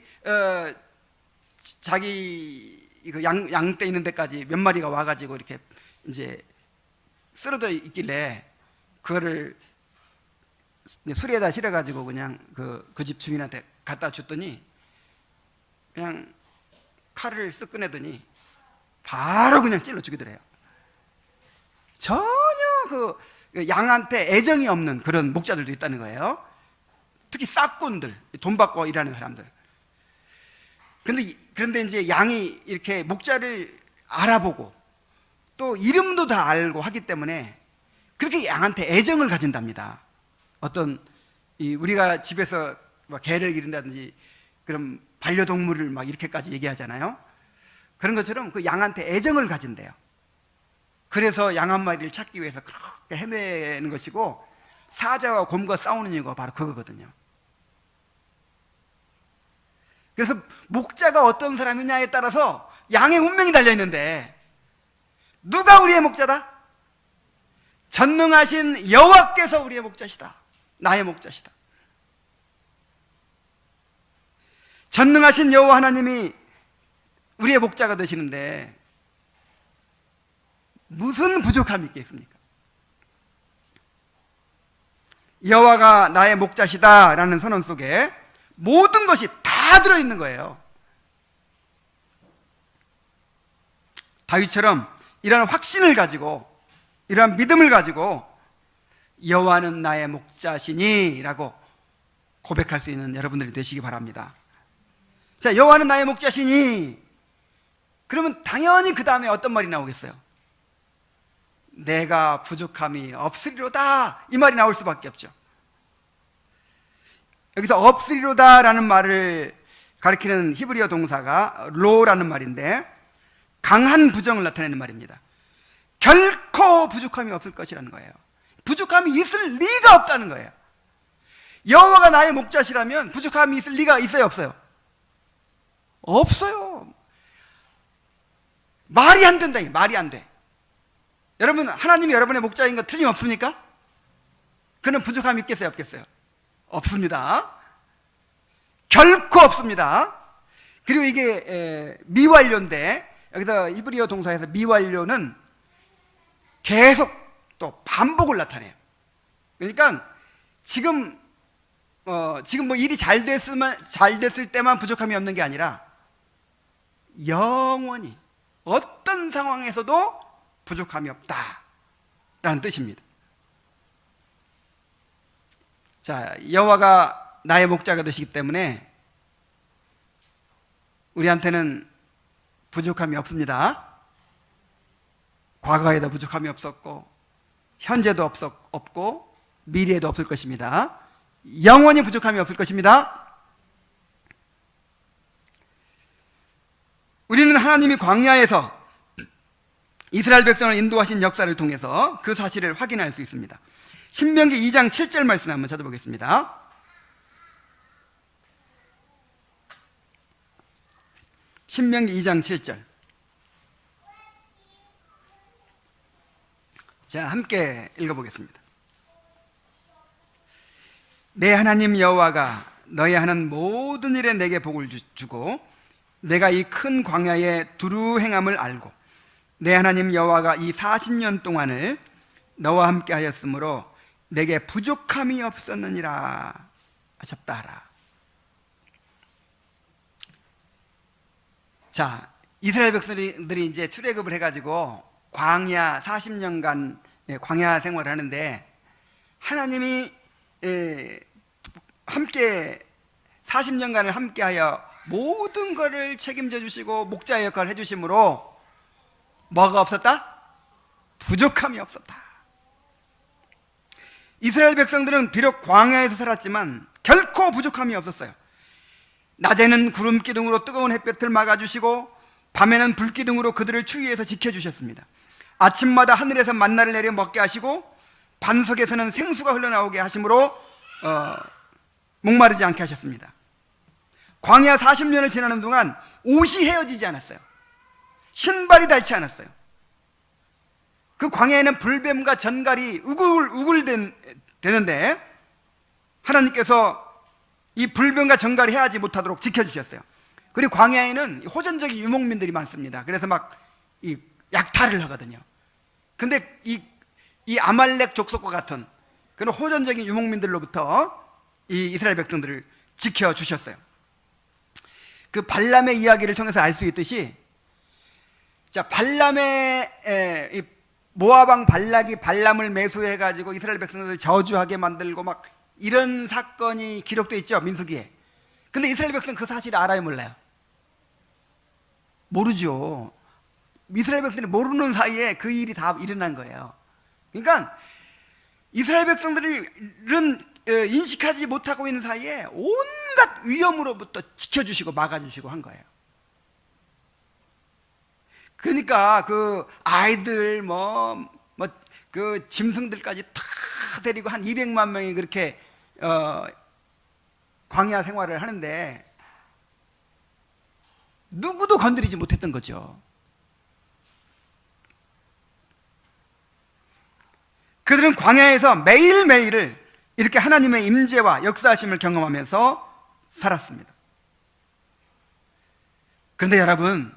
그 양떼 있는 데까지 몇 마리가 와가지고 이렇게 이제 쓰러져 있길래 그거를 수레에다 실어가지고 그냥 그 집 주인한테 갖다 줬더니 그냥 칼을 쓱 꺼내더니 바로 그냥 찔러 죽이더래요. 전혀 그 양한테 애정이 없는 그런 목자들도 있다는 거예요. 특히 싹꾼들, 돈 받고 일하는 사람들. 그런데 이제 양이 이렇게 목자를 알아보고 또 이름도 다 알고 하기 때문에 그렇게 양한테 애정을 가진답니다. 어떤 우리가 집에서 막 개를 기른다든지 그런 반려동물을 막 이렇게까지 얘기하잖아요. 그런 것처럼 그 양한테 애정을 가진대요. 그래서 양 한 마리를 찾기 위해서 그렇게 헤매는 것이고, 사자와 곰과 싸우는 이유가 바로 그거거든요. 그래서 목자가 어떤 사람이냐에 따라서 양의 운명이 달려있는데, 누가 우리의 목자다? 전능하신 여호와께서 우리의 목자시다. 나의 목자시다. 전능하신 여호와 하나님이 우리의 목자가 되시는데 무슨 부족함이 있겠습니까? 여호와가 나의 목자시다 라는 선언 속에 모든 것이 다 들어있는 거예요. 다윗처럼 이러한 확신을 가지고, 이러한 믿음을 가지고 여호와는 나의 목자시니 라고 고백할 수 있는 여러분들이 되시기 바랍니다. 자, 여호와는 나의 목자시니, 그러면 당연히 그 다음에 어떤 말이 나오겠어요? 내가 부족함이 없으리로다, 이 말이 나올 수밖에 없죠. 여기서 없으리로다 라는 말을 가리키는 히브리어 동사가 로라는 말인데, 강한 부정을 나타내는 말입니다. 결코 부족함이 없을 것이라는 거예요. 부족함이 있을 리가 없다는 거예요. 여호와가 나의 목자시라면 부족함이 있을 리가 있어요, 없어요? 없어요. 말이 안 된다, 말이 안 돼. 여러분, 하나님이 여러분의 목자인 거 틀림없습니까? 그는 부족함이 있겠어요, 없겠어요? 없습니다. 결코 없습니다. 그리고 이게 미완료인데, 여기서 히브리어 동사에서 미완료는 계속 또 반복을 나타내요. 그러니까 지금 뭐 일이 잘 됐을 때만 부족함이 없는 게 아니라 영원히 어떤 상황에서도 부족함이 없다라는 뜻입니다. 자, 여호와가 나의 목자가 되시기 때문에 우리한테는 부족함이 없습니다. 과거에도 부족함이 없었고, 현재도 없고, 미래에도 없을 것입니다. 영원히 부족함이 없을 것입니다. 우리는 하나님이 광야에서 이스라엘 백성을 인도하신 역사를 통해서 그 사실을 확인할 수 있습니다. 신명기 2장 7절 말씀 한번 찾아보겠습니다. 신명기 2장 7절. 자, 함께 읽어보겠습니다. 내 하나님 여호와가 너희 하는 모든 일에 내게 복을 주고 내가 이 큰 광야에 두루 행함을 알고 내 하나님 여호와가 이 40년 동안을 너와 함께 하였으므로 내게 부족함이 없었느니라 하셨다라. 자, 이스라엘 백성들이 이제 출애굽을 해가지고 광야 40년간 광야 생활을 하는데, 하나님이 함께 40년간을 함께하여 모든 것을 책임져 주시고 목자의 역할을 해주심으로 뭐가 없었다? 부족함이 없었다. 이스라엘 백성들은 비록 광야에서 살았지만 결코 부족함이 없었어요. 낮에는 구름 기둥으로 뜨거운 햇볕을 막아주시고 밤에는 불 기둥으로 그들을 추위에서 지켜주셨습니다. 아침마다 하늘에서 만나를 내려 먹게 하시고 반석에서는 생수가 흘러나오게 하심으로 목마르지 않게 하셨습니다. 광야 40년을 지나는 동안 옷이 헤어지지 않았어요. 신발이 닳지 않았어요. 그 광야에는 불뱀과 전갈이 우글우글 되는데 하나님께서 이 불뱀과 전갈이 해하지 못하도록 지켜주셨어요. 그리고 광야에는 호전적인 유목민들이 많습니다. 그래서 막 이 약탈을 하거든요. 근데 이 아말렉 족속과 같은 그런 호전적인 유목민들로부터 이 이스라엘 백성들을 지켜주셨어요. 그 발람의 이야기를 통해서 알 수 있듯이, 자, 발람의 이 모압 왕 발락이 발람을 매수해 가지고 이스라엘 백성들을 저주하게 만들고 막 이런 사건이 기록되어 있죠, 민수기에. 근데 이스라엘 백성 그 사실을 알아요, 몰라요? 모르죠. 이스라엘 백성들이 모르는 사이에 그 일이 다 일어난 거예요. 그러니까 이스라엘 백성들은 인식하지 못하고 있는 사이에 온갖 위험으로부터 지켜주시고 막아주시고 한 거예요. 그러니까 그 아이들 그 짐승들까지 다 데리고 한 200만 명이 그렇게 광야 생활을 하는데 누구도 건드리지 못했던 거죠. 그들은 광야에서 매일매일을 이렇게 하나님의 임재와 역사하심을 경험하면서 살았습니다. 그런데 여러분,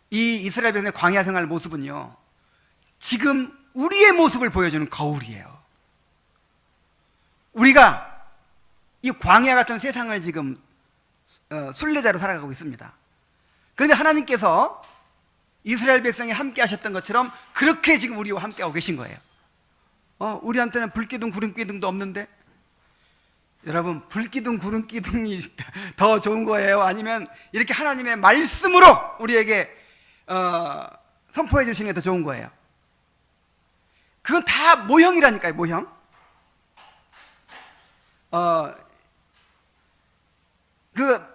이 이스라엘 백성의 광야 생활 모습은요, 지금 우리의 모습을 보여주는 거울이에요. 우리가 이 광야 같은 세상을 지금 순례자로 살아가고 있습니다. 그런데 하나님께서 이스라엘 백성이 함께 하셨던 것처럼 그렇게 지금 우리와 함께 하고 계신 거예요. 우리한테는 불기둥 구름기둥도 없는데, 여러분, 불기둥 구름기둥이 더 좋은 거예요? 아니면 이렇게 하나님의 말씀으로 우리에게 선포해 주시는 게 더 좋은 거예요? 그건 다 모형이라니까요, 모형.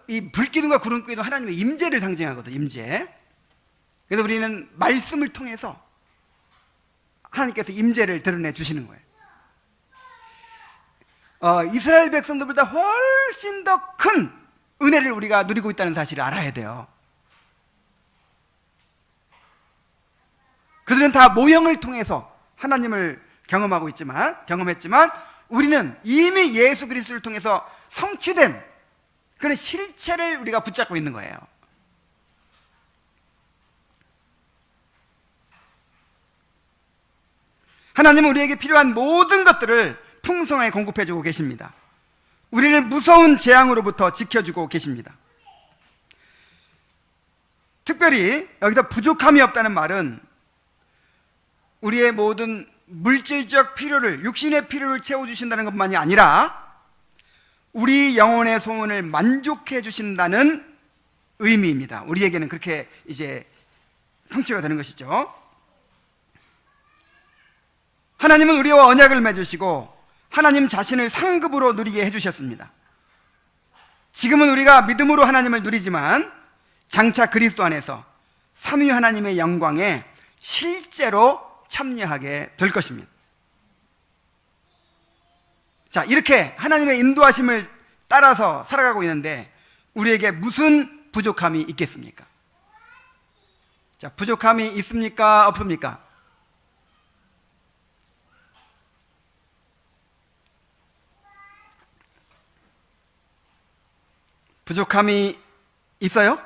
이 불기둥과 구름기둥 하나님의 임재를 상징하거든요, 임재. 그래서 우리는 말씀을 통해서 하나님께서 임재를 드러내 주시는 거예요. 이스라엘 백성들보다 훨씬 더 큰 은혜를 우리가 누리고 있다는 사실을 알아야 돼요. 그들은 다 모형을 통해서 하나님을 경험했지만 우리는 이미 예수 그리스도를 통해서 성취된 그런 실체를 우리가 붙잡고 있는 거예요. 하나님은 우리에게 필요한 모든 것들을 풍성하게 공급해주고 계십니다. 우리를 무서운 재앙으로부터 지켜주고 계십니다. 특별히 여기서 부족함이 없다는 말은 우리의 모든 물질적 필요를, 육신의 필요를 채워주신다는 것만이 아니라 우리 영혼의 소원을 만족해 주신다는 의미입니다. 우리에게는 그렇게 이제 성취가 되는 것이죠. 하나님은 우리와 언약을 맺으시고 하나님 자신을 상급으로 누리게 해주셨습니다. 지금은 우리가 믿음으로 하나님을 누리지만 장차 그리스도 안에서 삼위 하나님의 영광에 실제로 참여하게 될 것입니다. 자, 이렇게 하나님의 인도하심을 따라서 살아가고 있는데 우리에게 무슨 부족함이 있겠습니까? 자, 부족함이 있습니까? 없습니까? 부족함이 있어요?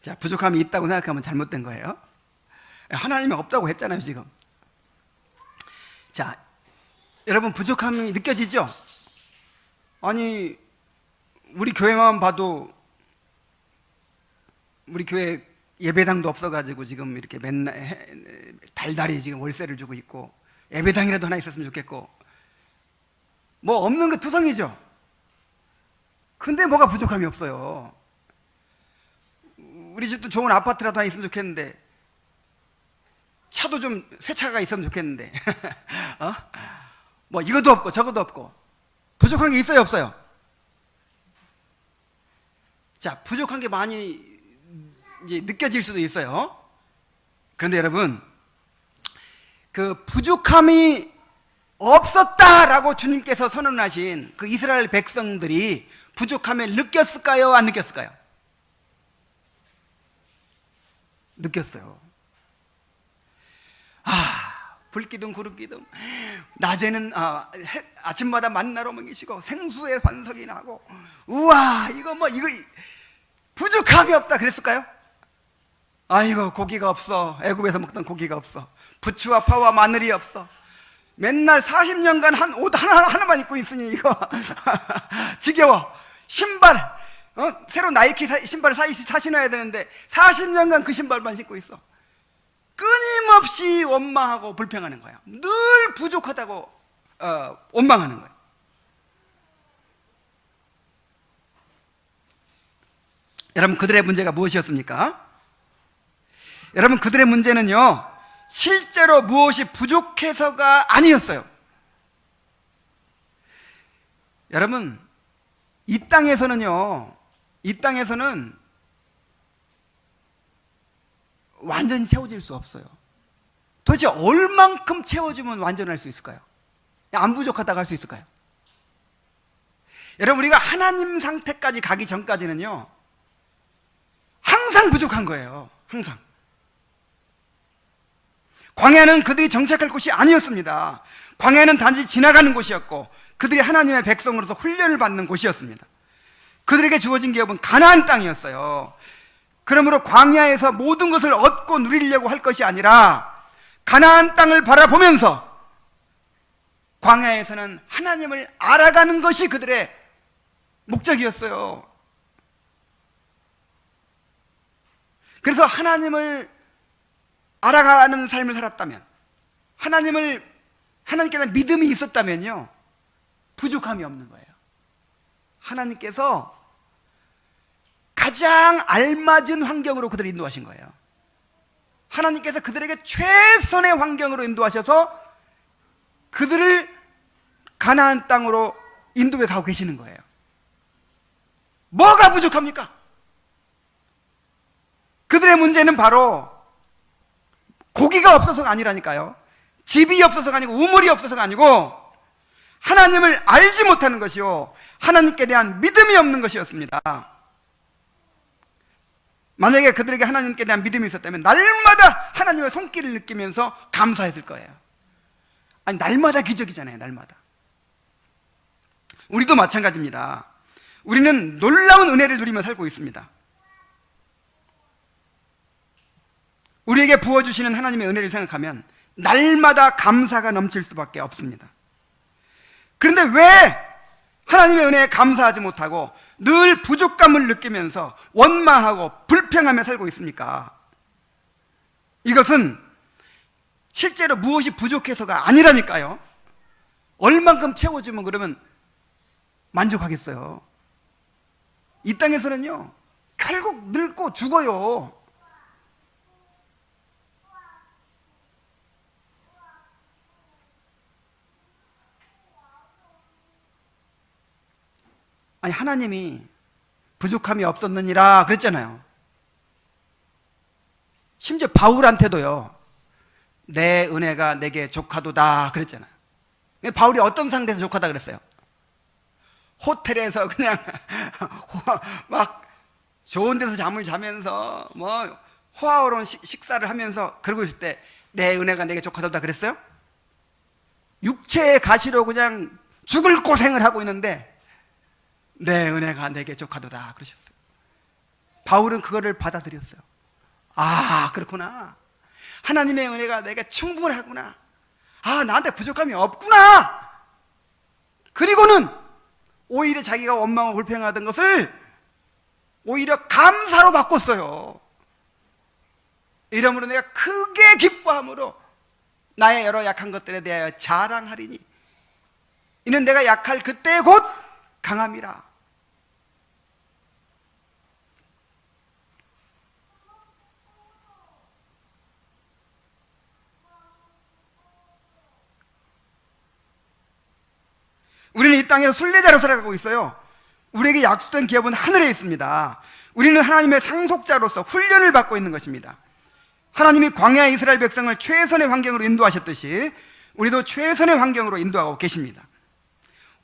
자, 부족함이 있다고 생각하면 잘못된 거예요. 하나님이 없다고 했잖아요, 지금. 자, 여러분, 부족함이 느껴지죠? 아니, 우리 교회만 봐도 우리 교회 예배당도 없어가지고 지금 이렇게 맨날 달달이 지금 월세를 주고 있고, 예배당이라도 하나 있었으면 좋겠고, 뭐 없는 거 투성이죠. 근데 뭐가 부족함이 없어요. 우리 집도 좋은 아파트라도 하나 있으면 좋겠는데, 차도 좀 새 차가 있으면 좋겠는데 어? 뭐 이것도 없고 저것도 없고 부족한 게 있어요, 없어요? 자, 부족한 게 많이 이제 느껴질 수도 있어요. 그런데 여러분, 그 부족함이 없었다라고 주님께서 선언하신 그 이스라엘 백성들이 부족함을 느꼈을까요, 안 느꼈을까요? 느꼈어요. 불기둥 구름기둥, 낮에는 아침마다 만나러 먹이시고 생수의 반석이 나고, 우와, 이거 부족함이 없다 그랬을까요? 아이고, 고기가 없어. 애굽에서 먹던 고기가 없어. 부추와 파와 마늘이 없어. 맨날 40년간 한 옷 하나만 입고 있으니 이거 지겨워. 신발, 새로 나이키 신발 사 신어야 되는데 40년간 그 신발만 신고 있어. 끊임없이 원망하고 불평하는 거야. 늘 부족하다고 원망하는 거야. 여러분, 그들의 문제가 무엇이었습니까? 여러분, 그들의 문제는요, 실제로 무엇이 부족해서가 아니었어요. 여러분, 이 땅에서는 완전히 채워질 수 없어요. 도대체 얼만큼 채워주면 완전할 수 있을까요? 안 부족하다고 할 수 있을까요? 여러분, 우리가 하나님 상태까지 가기 전까지는요, 항상 부족한 거예요. 항상. 광야는 그들이 정착할 곳이 아니었습니다. 광야는 단지 지나가는 곳이었고, 그들이 하나님의 백성으로서 훈련을 받는 곳이었습니다. 그들에게 주어진 기업은 가나안 땅이었어요. 그러므로 광야에서 모든 것을 얻고 누리려고 할 것이 아니라 가나안 땅을 바라보면서 광야에서는 하나님을 알아가는 것이 그들의 목적이었어요. 그래서 하나님을 알아가는 삶을 살았다면, 하나님께 대한 믿음이 있었다면요, 부족함이 없는 거예요. 하나님께서 가장 알맞은 환경으로 그들을 인도하신 거예요. 하나님께서 그들에게 최선의 환경으로 인도하셔서 그들을 가나안 땅으로 인도해 가고 계시는 거예요. 뭐가 부족합니까? 그들의 문제는 바로 고기가 없어서가 아니라니까요. 집이 없어서가 아니고, 우물이 없어서가 아니고, 하나님을 알지 못하는 것이요, 하나님께 대한 믿음이 없는 것이었습니다. 만약에 그들에게 하나님께 대한 믿음이 있었다면 날마다 하나님의 손길을 느끼면서 감사했을 거예요. 아니, 날마다 기적이잖아요. 날마다. 우리도 마찬가지입니다. 우리는 놀라운 은혜를 누리며 살고 있습니다. 우리에게 부어주시는 하나님의 은혜를 생각하면 날마다 감사가 넘칠 수밖에 없습니다. 그런데 왜 하나님의 은혜에 감사하지 못하고 늘 부족감을 느끼면서 원망하고 불평하며 살고 있습니까? 이것은 실제로 무엇이 부족해서가 아니라니까요. 얼만큼 채워주면 그러면 만족하겠어요? 이 땅에서는요, 결국 늙고 죽어요. 아니, 하나님이 부족함이 없었느니라 그랬잖아요. 심지어 바울한테도요, 내 은혜가 내게 족하도다 그랬잖아요. 바울이 어떤 상태에서 족하다 그랬어요? 호텔에서 그냥 막 좋은 데서 잠을 자면서 뭐 호화로운 식사를 하면서 그러고 있을 때 내 은혜가 내게 족하도다 그랬어요? 육체의 가시로 그냥 죽을 고생을 하고 있는데 내 은혜가 내게 족하도다 그러셨어요. 바울은 그거를 받아들였어요. 아, 그렇구나. 하나님의 은혜가 내게 충분하구나. 아, 나한테 부족함이 없구나. 그리고는 오히려 자기가 원망하고 불평하던 것을 오히려 감사로 바꿨어요. 이러므로 내가 크게 기뻐함으로 나의 여러 약한 것들에 대하여 자랑하리니 이는 내가 약할 그때 곧 강함이라. 땅에서 순례자로 살아가고 있어요. 우리에게 약속된 기업은 하늘에 있습니다. 우리는 하나님의 상속자로서 훈련을 받고 있는 것입니다. 하나님이 광야 이스라엘 백성을 최선의 환경으로 인도하셨듯이 우리도 최선의 환경으로 인도하고 계십니다.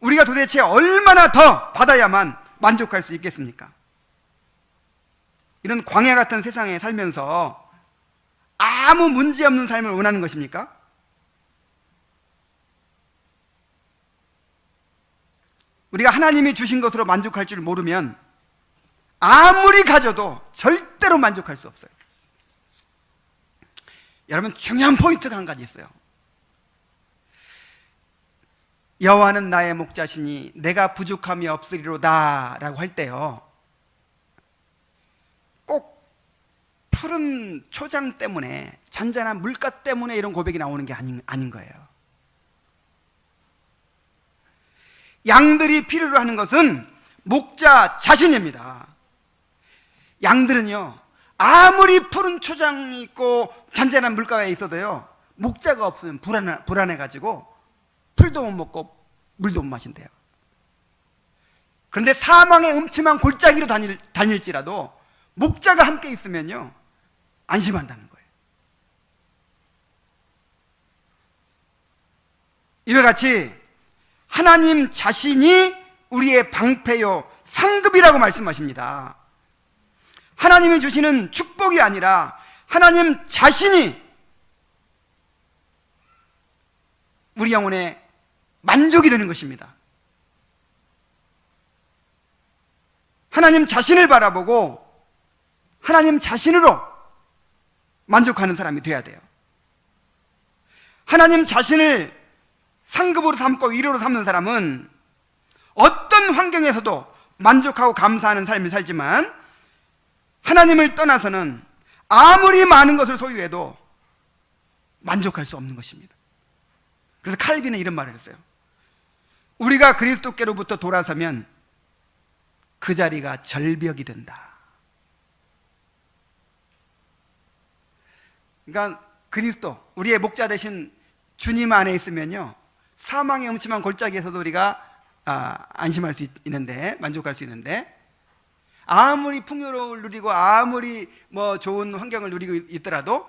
우리가 도대체 얼마나 더 받아야만 만족할 수 있겠습니까? 이런 광야 같은 세상에 살면서 아무 문제 없는 삶을 원하는 것입니까? 우리가 하나님이 주신 것으로 만족할 줄 모르면 아무리 가져도 절대로 만족할 수 없어요. 여러분, 중요한 포인트가 한 가지 있어요. 여호와는 나의 목자시니 내가 부족함이 없으리로다 라고 할 때요, 꼭 푸른 초장 때문에, 잔잔한 물가 때문에 이런 고백이 나오는 게 아닌 거예요. 양들이 필요로 하는 것은 목자 자신입니다. 양들은요, 아무리 푸른 초장이 있고 잔잔한 물가에 있어도요, 목자가 없으면 불안해가지고 풀도 못 먹고 물도 못 마신대요. 그런데 사망의 음침한 골짜기로 다닐지라도 목자가 함께 있으면요, 안심한다는 거예요. 이와 같이 하나님 자신이 우리의 방패요 상급이라고 말씀하십니다. 하나님이 주시는 축복이 아니라 하나님 자신이 우리 영혼의 만족이 되는 것입니다. 하나님 자신을 바라보고 하나님 자신으로 만족하는 사람이 되어야 돼요. 하나님 자신을 상급으로 삼고 위로로 삼는 사람은 어떤 환경에서도 만족하고 감사하는 삶을 살지만, 하나님을 떠나서는 아무리 많은 것을 소유해도 만족할 수 없는 것입니다. 그래서 칼빈은 이런 말을 했어요. 우리가 그리스도께로부터 돌아서면 그 자리가 절벽이 된다. 그러니까 그리스도, 우리의 목자 되신 주님 안에 있으면요, 사망의 음침한 골짜기에서도 우리가 안심할 수 있는데, 만족할 수 있는데, 아무리 풍요로움을 누리고 아무리 좋은 환경을 누리고 있더라도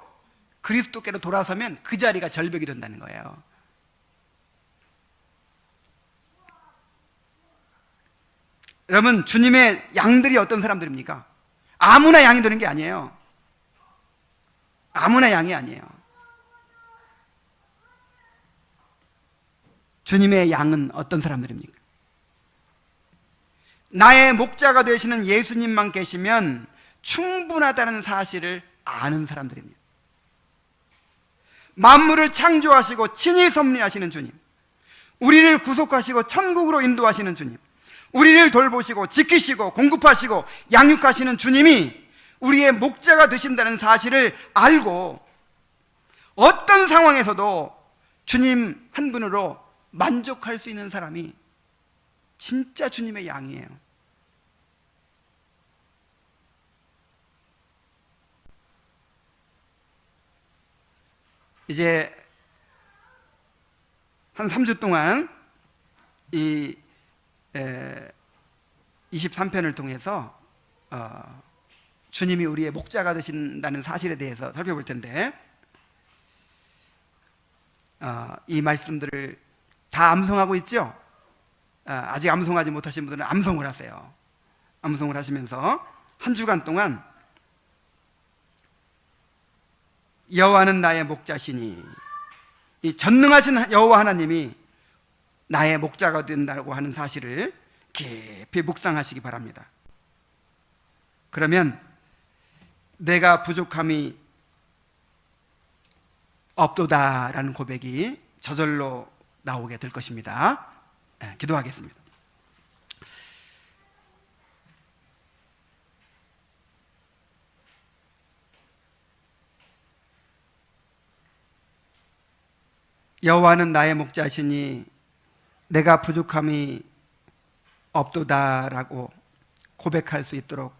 그리스도께로 돌아서면 그 자리가 절벽이 된다는 거예요. 여러분, 주님의 양들이 어떤 사람들입니까? 아무나 양이 되는 게 아니에요. 아무나 양이 아니에요. 주님의 양은 어떤 사람들입니까? 나의 목자가 되시는 예수님만 계시면 충분하다는 사실을 아는 사람들입니다. 만물을 창조하시고 친히 섭리하시는 주님, 우리를 구속하시고 천국으로 인도하시는 주님, 우리를 돌보시고 지키시고 공급하시고 양육하시는 주님이 우리의 목자가 되신다는 사실을 알고 어떤 상황에서도 주님 한 분으로 만족할 수 있는 사람이 진짜 주님의 양이에요. 이제 한 3주 동안 이 23편을 통해서 주님이 우리의 목자가 되신다는 사실에 대해서 살펴볼 텐데, 이 말씀들을 다 암송하고 있죠? 아직 암송하지 못하신 분들은 암송을 하세요. 암송을 하시면서 한 주간 동안 여호와는 나의 목자시니, 이 전능하신 여호와 하나님이 나의 목자가 된다고 하는 사실을 깊이 묵상하시기 바랍니다. 그러면 내가 부족함이 없도다라는 고백이 저절로 나오게 될 것입니다. 기도하겠습니다. 여호와는 나의 목자시니 내가 부족함이 없도다라고 고백할 수 있도록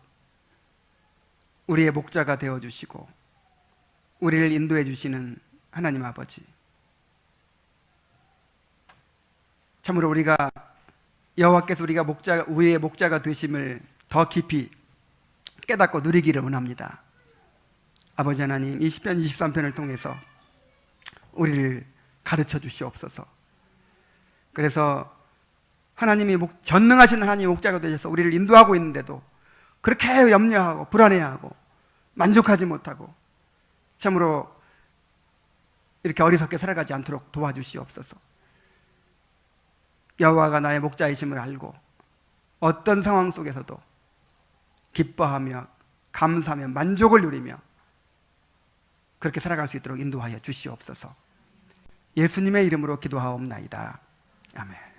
우리의 목자가 되어주시고 우리를 인도해 주시는 하나님 아버지, 참으로 우리가 여호와께서 우리의 목자가 되심을 더 깊이 깨닫고 누리기를 원합니다. 아버지 하나님, 이 시편 23편을 통해서 우리를 가르쳐 주시옵소서. 그래서 전능하신 하나님의 목자가 되셔서 우리를 인도하고 있는데도 그렇게 염려하고 불안해하고 만족하지 못하고 참으로 이렇게 어리석게 살아가지 않도록 도와주시옵소서. 여호와가 나의 목자이심을 알고 어떤 상황 속에서도 기뻐하며 감사하며 만족을 누리며 그렇게 살아갈 수 있도록 인도하여 주시옵소서. 예수님의 이름으로 기도하옵나이다. 아멘.